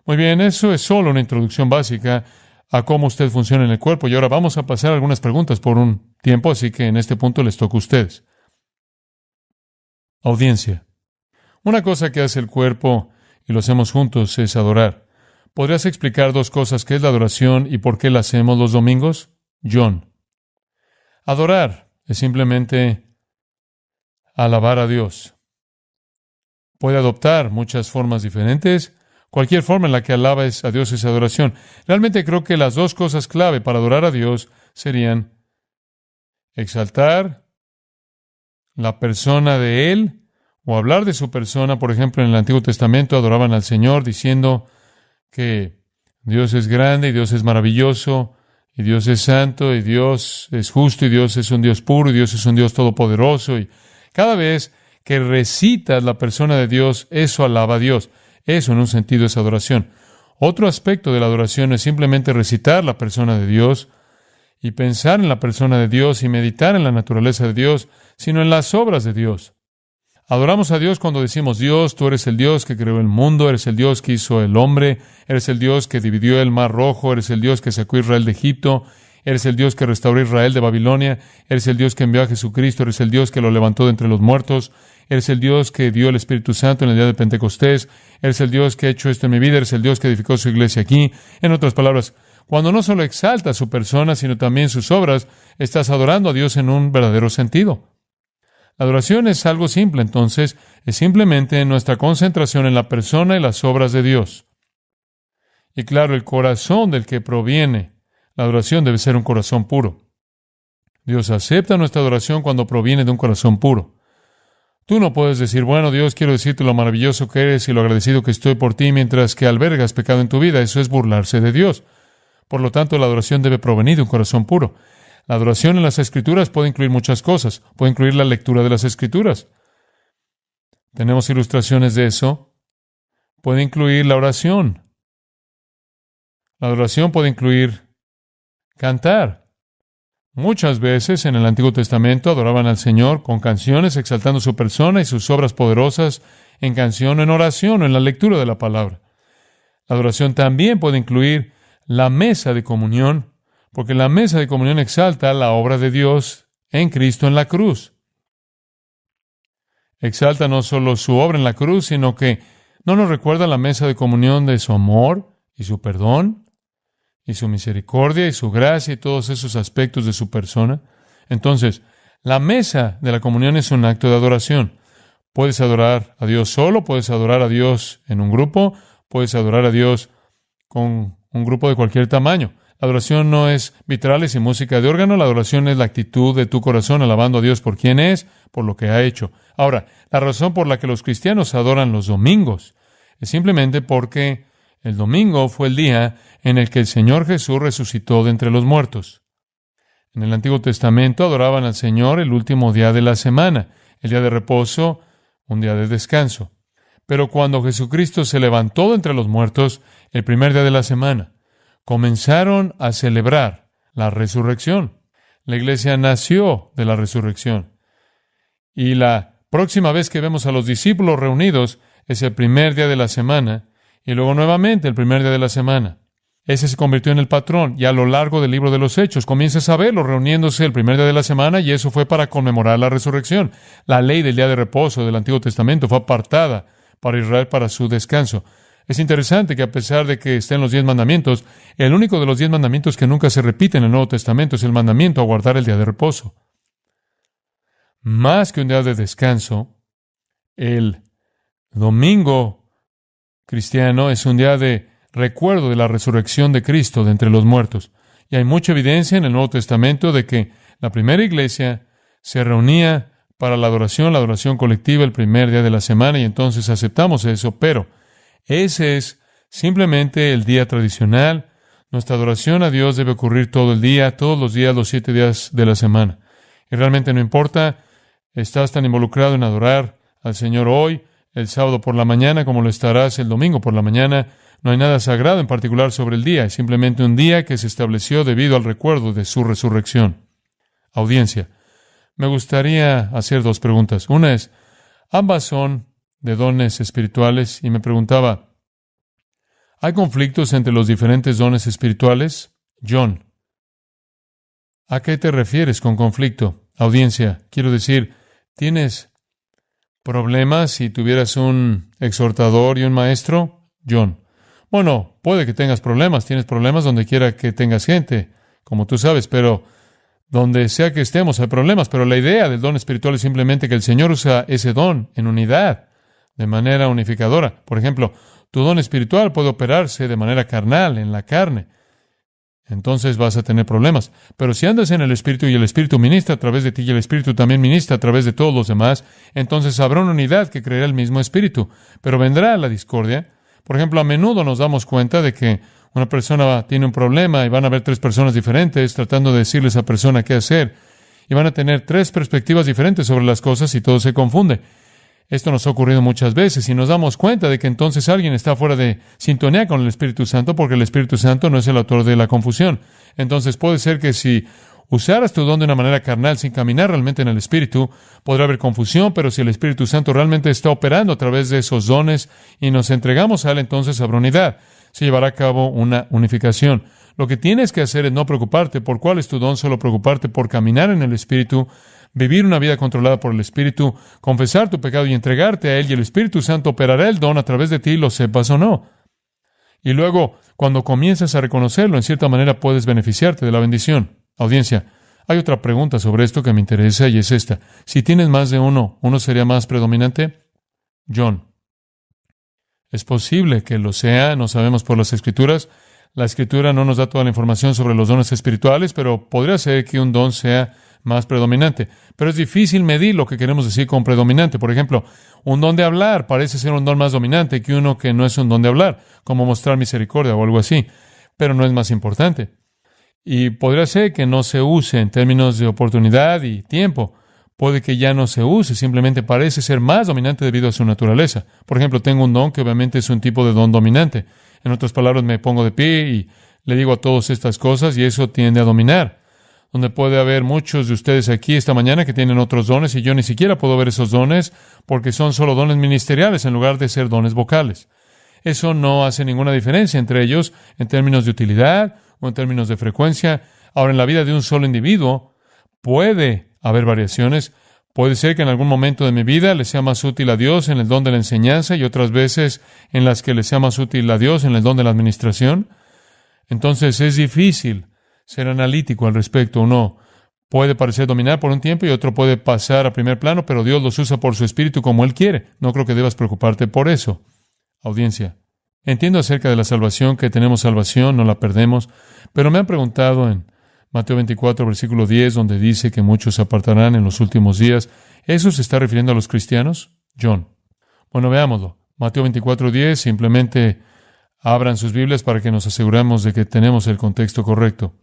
Muy bien, eso es solo una introducción básica a cómo usted funciona en el cuerpo. Y ahora vamos a pasar algunas preguntas por un tiempo, así que en este punto les toca a ustedes. Audiencia. Una cosa que hace el cuerpo, y lo hacemos juntos, es adorar. ¿Podrías explicar dos cosas? ¿Qué es la adoración y por qué la hacemos los domingos? John. Adorar es simplemente alabar a Dios. Puede adoptar muchas formas diferentes. Cualquier forma en la que alabes a Dios es adoración. Realmente creo que las dos cosas clave para adorar a Dios serían exaltar la persona de Él, o hablar de su persona. Por ejemplo, en el Antiguo Testamento adoraban al Señor diciendo que Dios es grande y Dios es maravilloso y Dios es santo y Dios es justo y Dios es un Dios puro y Dios es un Dios todopoderoso. Y cada vez que recitas la persona de Dios, eso alaba a Dios. Eso en un sentido es adoración. Otro aspecto de la adoración es simplemente recitar la persona de Dios y pensar en la persona de Dios y meditar en la naturaleza de Dios, sino en las obras de Dios. Adoramos a Dios cuando decimos, Dios, tú eres el Dios que creó el mundo, eres el Dios que hizo el hombre, eres el Dios que dividió el mar rojo, eres el Dios que sacó a Israel de Egipto, eres el Dios que restauró a Israel de Babilonia, eres el Dios que envió a Jesucristo, eres el Dios que lo levantó de entre los muertos, eres el Dios que dio el Espíritu Santo en el día de Pentecostés, eres el Dios que ha hecho esto en mi vida, eres el Dios que edificó su iglesia aquí. En otras palabras, cuando no solo exaltas su persona, sino también sus obras, estás adorando a Dios en un verdadero sentido. La adoración es algo simple, entonces, es simplemente nuestra concentración en la persona y las obras de Dios. Y claro, el corazón del que proviene la adoración debe ser un corazón puro. Dios acepta nuestra adoración cuando proviene de un corazón puro. Tú no puedes decir, bueno, Dios, quiero decirte lo maravilloso que eres y lo agradecido que estoy por ti, mientras que albergas pecado en tu vida. Eso es burlarse de Dios. Por lo tanto, la adoración debe provenir de un corazón puro. La adoración en las Escrituras puede incluir muchas cosas. Puede incluir la lectura de las Escrituras. Tenemos ilustraciones de eso. Puede incluir la oración. La adoración puede incluir cantar. Muchas veces en el Antiguo Testamento adoraban al Señor con canciones, exaltando su persona y sus obras poderosas en canción o en oración o en la lectura de la palabra. La adoración también puede incluir la mesa de comunión, porque la mesa de comunión exalta la obra de Dios en Cristo en la cruz. Exalta no solo su obra en la cruz, sino que no nos recuerda la mesa de comunión de su amor y su perdón, y su misericordia y su gracia y todos esos aspectos de su persona. Entonces, la mesa de la comunión es un acto de adoración. Puedes adorar a Dios solo, puedes adorar a Dios en un grupo, puedes adorar a Dios con un grupo de cualquier tamaño. La adoración no es vitrales y música de órgano, la adoración es la actitud de tu corazón alabando a Dios por quien es, por lo que ha hecho. Ahora, la razón por la que los cristianos adoran los domingos es simplemente porque el domingo fue el día en el que el Señor Jesús resucitó de entre los muertos. En el Antiguo Testamento adoraban al Señor el último día de la semana, el día de reposo, un día de descanso. Pero cuando Jesucristo se levantó de entre los muertos, el primer día de la semana, comenzaron a celebrar la resurrección. La iglesia nació de la resurrección. Y la próxima vez que vemos a los discípulos reunidos es el primer día de la semana, y luego nuevamente el primer día de la semana. Ese se convirtió en el patrón, y a lo largo del libro de los Hechos comienzas a verlos reuniéndose el primer día de la semana, y eso fue para conmemorar la resurrección. La ley del día de reposo del Antiguo Testamento fue apartada para Israel para su descanso. Es interesante que a pesar de que estén los 10 mandamientos, el único de los 10 mandamientos que nunca se repite en el Nuevo Testamento es el mandamiento a guardar el día de reposo. Más que un día de descanso, el domingo cristiano es un día de recuerdo de la resurrección de Cristo de entre los muertos. Y hay mucha evidencia en el Nuevo Testamento de que la primera iglesia se reunía para la adoración colectiva el primer día de la semana, y entonces aceptamos eso, pero ese es simplemente el día tradicional. Nuestra adoración a Dios debe ocurrir todo el día, todos los días, los 7 días de la semana. Y realmente no importa, estás tan involucrado en adorar al Señor hoy, el sábado por la mañana, como lo estarás el domingo por la mañana. No hay nada sagrado en particular sobre el día, es simplemente un día que se estableció debido al recuerdo de su resurrección. Audiencia, me gustaría hacer 2 preguntas. Una es, ambas son de dones espirituales, y me preguntaba, ¿hay conflictos entre los diferentes dones espirituales? John, ¿a qué te refieres con conflicto? Audiencia, quiero decir, ¿tienes problemas si tuvieras un exhortador y un maestro? John, bueno, puede que tengas problemas. Tienes problemas donde quiera que tengas gente, como tú sabes, pero donde sea que estemos hay problemas. Pero la idea del don espiritual es simplemente que el Señor usa ese don en unidad, de manera unificadora. Por ejemplo, tu don espiritual puede operarse de manera carnal, en la carne. Entonces vas a tener problemas. Pero si andas en el Espíritu y el Espíritu ministra a través de ti y el Espíritu también ministra a través de todos los demás, entonces habrá una unidad que creerá el mismo Espíritu. Pero vendrá la discordia. Por ejemplo, a menudo nos damos cuenta de que una persona tiene un problema y van a haber 3 personas diferentes tratando de decirle a esa persona qué hacer. Y van a tener 3 perspectivas diferentes sobre las cosas y todo se confunde. Esto nos ha ocurrido muchas veces y nos damos cuenta de que entonces alguien está fuera de sintonía con el Espíritu Santo porque el Espíritu Santo no es el autor de la confusión. Entonces puede ser que si usaras tu don de una manera carnal sin caminar realmente en el Espíritu, podrá haber confusión, pero si el Espíritu Santo realmente está operando a través de esos dones y nos entregamos a Él, entonces habrá unidad. Se llevará a cabo una unificación. Lo que tienes que hacer es no preocuparte por cuál es tu don, solo preocuparte por caminar en el Espíritu, vivir una vida controlada por el Espíritu, confesar tu pecado y entregarte a Él, y el Espíritu Santo operará el don a través de ti, lo sepas o no. Y luego, cuando comienzas a reconocerlo, en cierta manera puedes beneficiarte de la bendición. Audiencia, Hay otra pregunta sobre esto que me interesa y es esta. Si tienes más de uno, ¿uno sería más predominante? John, es posible que lo sea, no sabemos por las Escrituras. La Escritura no nos da toda la información sobre los dones espirituales, pero podría ser que un don sea más predominante. Pero es difícil medir lo que queremos decir con predominante. Por ejemplo, un don de hablar parece ser un don más dominante que uno que no es un don de hablar, como mostrar misericordia o algo así, pero no es más importante. Y podría ser que no se use en términos de oportunidad y tiempo. Puede que ya no se use, simplemente parece ser más dominante debido a su naturaleza. Por ejemplo, tengo un don que obviamente es un tipo de don dominante. En otras palabras, me pongo de pie y le digo a todos estas cosas y eso tiende a dominar. Donde puede haber muchos de ustedes aquí esta mañana que tienen otros dones y yo ni siquiera puedo ver esos dones porque son solo dones ministeriales en lugar de ser dones vocales. Eso no hace ninguna diferencia entre ellos en términos de utilidad o en términos de frecuencia. Ahora, en la vida de un solo individuo puede haber variaciones. Puede ser que en algún momento de mi vida le sea más útil a Dios en el don de la enseñanza y otras veces en las que le sea más útil a Dios en el don de la administración. Entonces es difícil ser analítico al respecto. Uno puede parecer dominar por un tiempo y otro puede pasar a primer plano, pero Dios los usa por su espíritu como Él quiere. No creo que debas preocuparte por eso. Audiencia, entiendo acerca de la salvación, que tenemos salvación, no la perdemos, pero me han preguntado en Mateo 24, versículo 10, donde dice que muchos se apartarán en los últimos días. ¿Eso se está refiriendo a los cristianos? John. Bueno, veámoslo. Mateo 24, 10, simplemente abran sus Biblias para que nos aseguremos de que tenemos el contexto correcto.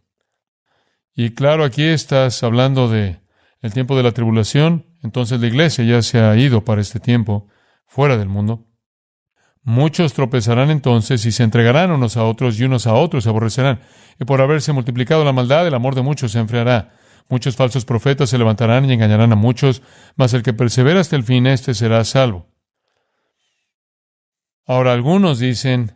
Y claro, aquí estás hablando de el tiempo de la tribulación, entonces la iglesia ya se ha ido para este tiempo, fuera del mundo. Muchos tropezarán entonces y se entregarán unos a otros y unos a otros se aborrecerán. Y por haberse multiplicado la maldad, el amor de muchos se enfriará. Muchos falsos profetas se levantarán y engañarán a muchos, mas el que persevera hasta el fin, éste será salvo. Ahora, algunos dicen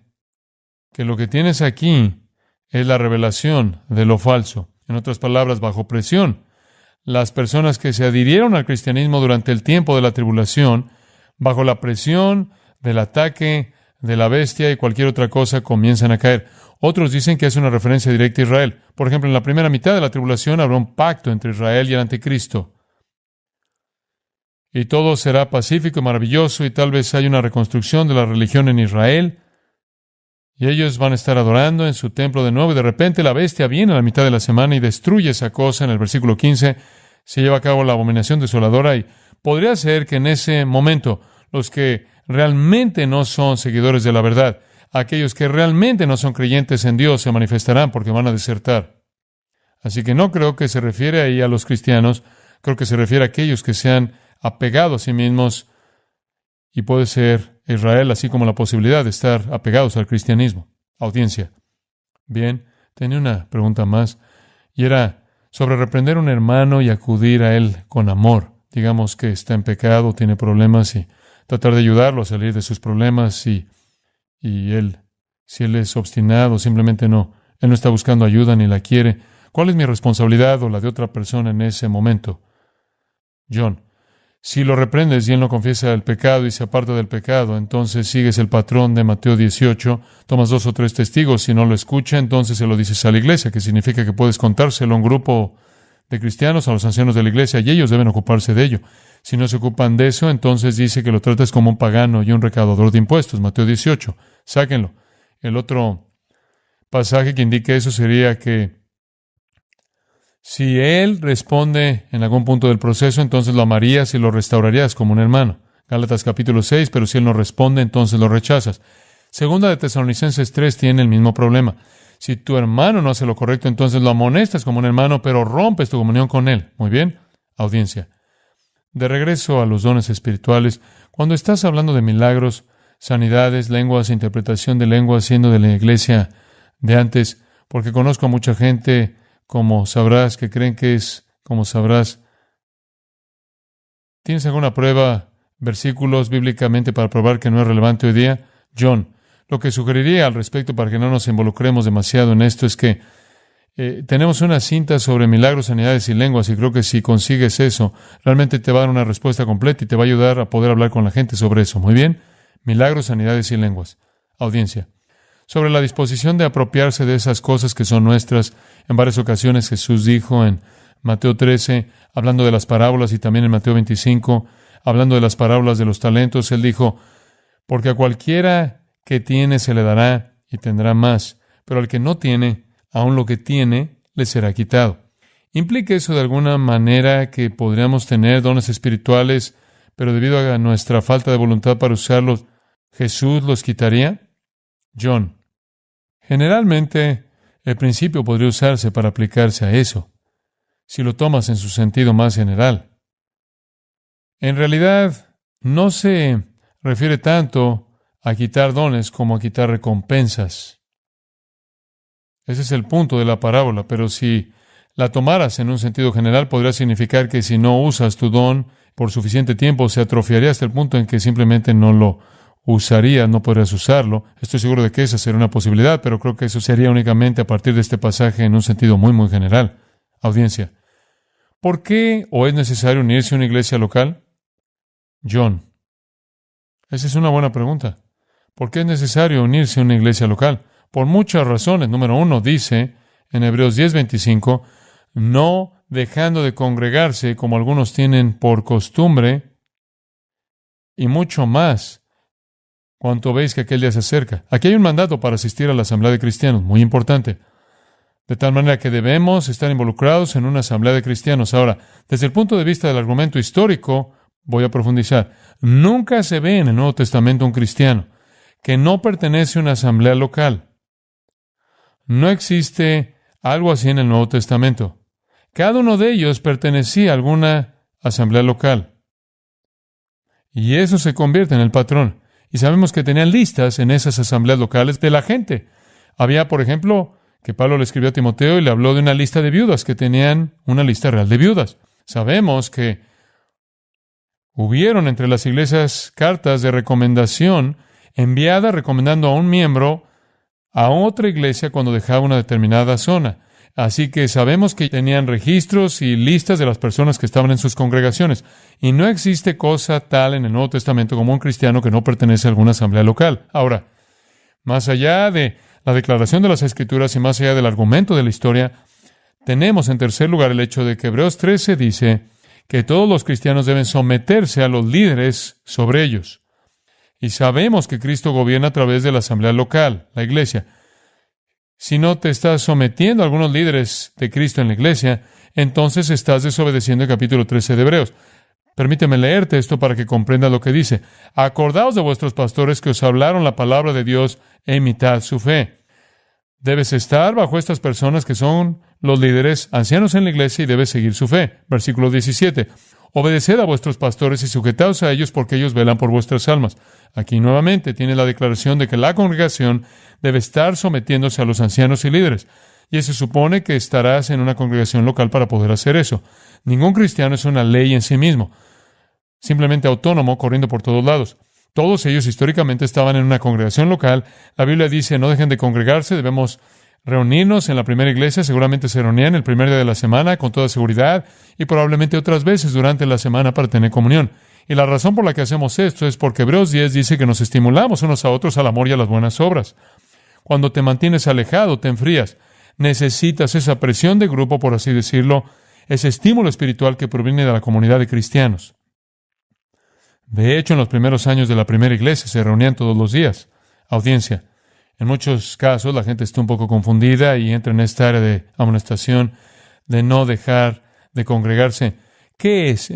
que lo que tienes aquí es la revelación de lo falso. En otras palabras, bajo presión. Las personas que se adhirieron al cristianismo durante el tiempo de la tribulación, bajo la presión del ataque de la bestia y cualquier otra cosa, comienzan a caer. Otros dicen que es una referencia directa a Israel. Por ejemplo, en la primera mitad de la tribulación habrá un pacto entre Israel y el anticristo. Y todo será pacífico y maravilloso y tal vez haya una reconstrucción de la religión en Israel. Y ellos van a estar adorando en su templo de nuevo y de repente la bestia viene a la mitad de la semana y destruye esa cosa. En el versículo 15 se lleva a cabo la abominación desoladora y podría ser que en ese momento los que realmente no son seguidores de la verdad, aquellos que realmente no son creyentes en Dios se manifestarán porque van a desertar. Así que no creo que se refiere ahí a los cristianos, creo que se refiere a aquellos que se han apegado a sí mismos y puede ser Israel, así como la posibilidad de estar apegados al cristianismo. Audiencia. Bien, tenía una pregunta más y era sobre reprender a un hermano y acudir a él con amor. Digamos que está en pecado, tiene problemas y tratar de ayudarlo a salir de sus problemas y él, si él es obstinado, simplemente él no está buscando ayuda ni la quiere. ¿Cuál es mi responsabilidad o la de otra persona en ese momento? John, si lo reprendes y él no confiesa el pecado y se aparta del pecado, entonces sigues el patrón de Mateo 18, tomas 2 o 3 testigos, si no lo escucha, entonces se lo dices a la iglesia, que significa que puedes contárselo a un grupo de cristianos, a los ancianos de la iglesia, y ellos deben ocuparse de ello. Si no se ocupan de eso, entonces dice que lo tratas como un pagano y un recaudador de impuestos. Mateo 18. Sáquenlo. El otro pasaje que indica eso sería que si él responde en algún punto del proceso, entonces lo amarías y lo restaurarías como un hermano. Gálatas capítulo 6, pero si él no responde, entonces lo rechazas. Segunda de Tesalonicenses 3 tiene el mismo problema. Si tu hermano no hace lo correcto, entonces lo amonestas como un hermano, pero rompes tu comunión con él. Muy bien, audiencia. De regreso a los dones espirituales, cuando estás hablando de milagros, sanidades, lenguas, interpretación de lenguas, siendo de la iglesia de antes, porque conozco a mucha gente, como sabrás, que creen que es como sabrás. ¿Tienes alguna prueba, versículos bíblicamente para probar que no es relevante hoy día? John, lo que sugeriría al respecto para que no nos involucremos demasiado en esto es que tenemos una cinta sobre milagros, sanidades y lenguas, y creo que si consigues eso, realmente te va a dar una respuesta completa y te va a ayudar a poder hablar con la gente sobre eso. Muy bien, milagros, sanidades y lenguas. Audiencia. Sobre la disposición de apropiarse de esas cosas que son nuestras, en varias ocasiones Jesús dijo en Mateo 13, hablando de las parábolas, y también en Mateo 25, hablando de las parábolas de los talentos, Él dijo, porque a cualquiera que tiene se le dará y tendrá más, pero al que no tiene, aun lo que tiene, le será quitado. ¿Implica eso de alguna manera que podríamos tener dones espirituales, pero debido a nuestra falta de voluntad para usarlos, Jesús los quitaría? John, generalmente el principio podría usarse para aplicarse a eso, si lo tomas en su sentido más general. En realidad, no se refiere tanto a quitar dones como a quitar recompensas. Ese es el punto de la parábola, pero si la tomaras en un sentido general, podría significar que si no usas tu don por suficiente tiempo, se atrofiaría hasta el punto en que simplemente no lo usarías, no podrías usarlo. Estoy seguro de que esa sería una posibilidad, pero creo que eso sería únicamente a partir de este pasaje en un sentido muy, muy general. Audiencia, ¿por qué o es necesario unirse a una iglesia local? John, esa es una buena pregunta. ¿Por qué es necesario unirse a una iglesia local? Por muchas razones. Número uno, dice en Hebreos 10:25, no dejando de congregarse como algunos tienen por costumbre, y mucho más cuanto veis que aquel día se acerca. Aquí hay un mandato para asistir a la asamblea de cristianos, muy importante. De tal manera que debemos estar involucrados en una asamblea de cristianos. Ahora, desde el punto de vista del argumento histórico, voy a profundizar. Nunca se ve en el Nuevo Testamento un cristiano que no pertenece a una asamblea local. No existe algo así en el Nuevo Testamento. Cada uno de ellos pertenecía a alguna asamblea local. Y eso se convierte en el patrón. Y sabemos que tenían listas en esas asambleas locales de la gente. Había, por ejemplo, que Pablo le escribió a Timoteo y le habló de una lista de viudas, que tenían una lista real de viudas. Sabemos que hubieron entre las iglesias cartas de recomendación enviadas recomendando a un miembro a otra iglesia cuando dejaba una determinada zona. Así que sabemos que tenían registros y listas de las personas que estaban en sus congregaciones. Y no existe cosa tal en el Nuevo Testamento como un cristiano que no pertenece a alguna asamblea local. Ahora, más allá de la declaración de las Escrituras y más allá del argumento de la historia, tenemos en tercer lugar el hecho de que Hebreos 13 dice que todos los cristianos deben someterse a los líderes sobre ellos. Y sabemos que Cristo gobierna a través de la asamblea local, la iglesia. Si no te estás sometiendo a algunos líderes de Cristo en la iglesia, entonces estás desobedeciendo el capítulo 13 de Hebreos. Permíteme leerte esto para que comprendas lo que dice. Acordaos de vuestros pastores que os hablaron la palabra de Dios e imitad su fe. Debes estar bajo estas personas que son los líderes ancianos en la iglesia y debes seguir su fe. Versículo 17. Obedeced a vuestros pastores y sujetaos a ellos porque ellos velan por vuestras almas. Aquí nuevamente tiene la declaración de que la congregación debe estar sometiéndose a los ancianos y líderes. Y se supone que estarás en una congregación local para poder hacer eso. Ningún cristiano es una ley en sí mismo, simplemente autónomo, corriendo por todos lados. Todos ellos históricamente estaban en una congregación local. La Biblia dice, no dejen de congregarse, debemos reunirnos en la primera iglesia. Seguramente se reunían el primer día de la semana, con toda seguridad, y probablemente otras veces durante la semana para tener comunión. Y la razón por la que hacemos esto es porque Hebreos 10 dice que nos estimulamos unos a otros al amor y a las buenas obras. Cuando te mantienes alejado, te enfrías. Necesitas esa presión de grupo, por así decirlo, ese estímulo espiritual que proviene de la comunidad de cristianos. De hecho, en los primeros años de la primera iglesia se reunían todos los días. Audiencia. En muchos casos la gente está un poco confundida y entra en esta área de amonestación de no dejar de congregarse. ¿Qué es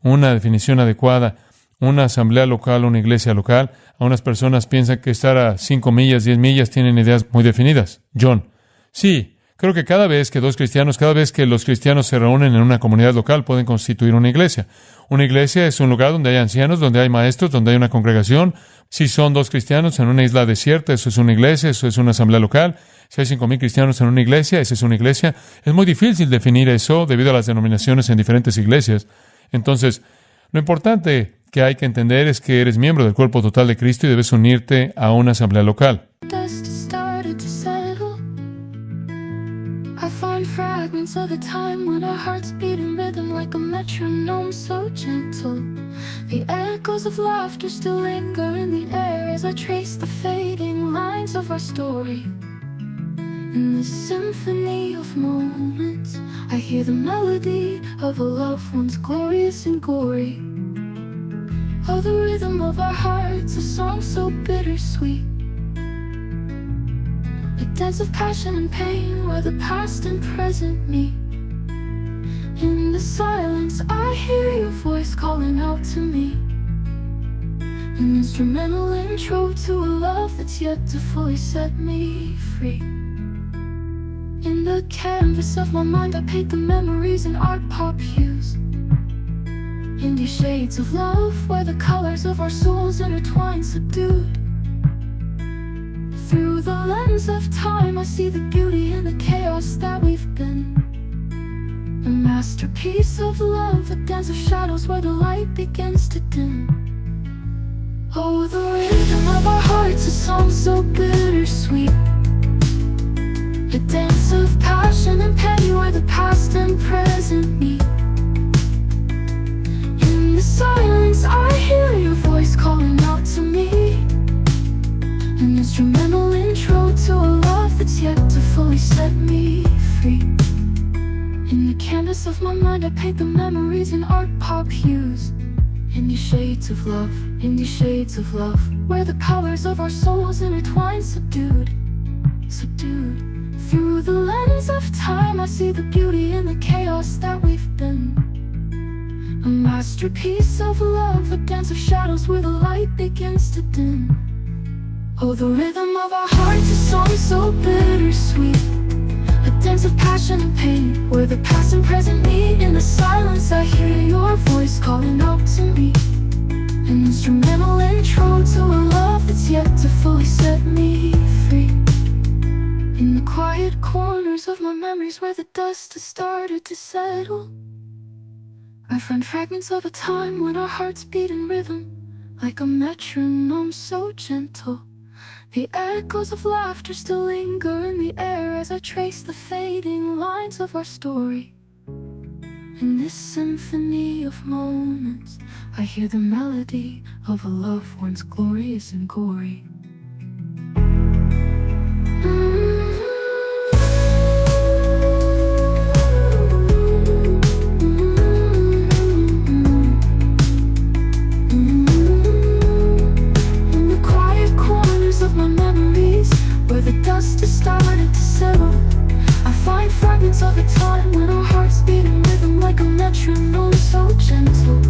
una definición adecuada? Una asamblea local o una iglesia local. Algunas personas piensan que estar a 5 millas, 10 millas, tienen ideas muy definidas. John, sí, creo que cada vez que los cristianos se reúnen en una comunidad local, pueden constituir una iglesia. Una iglesia es un lugar donde hay ancianos, donde hay maestros, donde hay una congregación. Si son 2 cristianos en una isla desierta, eso es una iglesia, eso es una asamblea local. Si hay 5,000 cristianos en una iglesia, esa es una iglesia. Es muy difícil definir eso debido a las denominaciones en diferentes iglesias. Entonces, lo importante que hay que entender es que eres miembro del cuerpo total de Cristo y debes unirte a una asamblea local. Fragments of the time when our hearts beat in rhythm like a metronome so gentle. The echoes of laughter still linger in the air as I trace the fading lines of our story. In this symphony of moments, I hear the melody of a love once glorious and gory. Oh, the rhythm of our hearts, a song so bittersweet. A dance of passion and pain where the past and present meet. In the silence, I hear your voice calling out to me. An instrumental intro to a love that's yet to fully set me free. In the canvas of my mind, I paint the memories in art pop hues. In these shades of love, where the colors of our souls intertwine subdued. Through the lens of time, I see the beauty in the chaos that we've been. A masterpiece of love, a dance of shadows where the light begins to dim. Oh, the rhythm of our hearts, a song so bittersweet. A dance of passion and pain where the past and present meet. In the silence, I hear your voice calling out to me. An instrumental intro to a love that's yet to fully set me free. In the canvas of my mind, I paint the memories in art pop hues. In these shades of love, in these shades of love, where the colors of our souls intertwine subdued, subdued. Through the lens of time, I see the beauty in the chaos that we've been. A masterpiece of love, a dance of shadows where the light begins to dim. Oh, the rhythm of our hearts, a song so bittersweet. A dance of passion and pain, where the past and present meet. In the silence, I hear your voice calling out to me. An instrumental intro to a love that's yet to fully set me free. In the quiet corners of my memories, where the dust has started to settle, I find fragments of a time when our hearts beat in rhythm, like a metronome so gentle. The echoes of laughter still linger in the air as I trace the fading lines of our story. In this symphony of moments, I hear the melody of a love once glorious and gory. Where the dust has started to settle, I find fragments of a time when our hearts beat in rhythm like a metronome so gentle.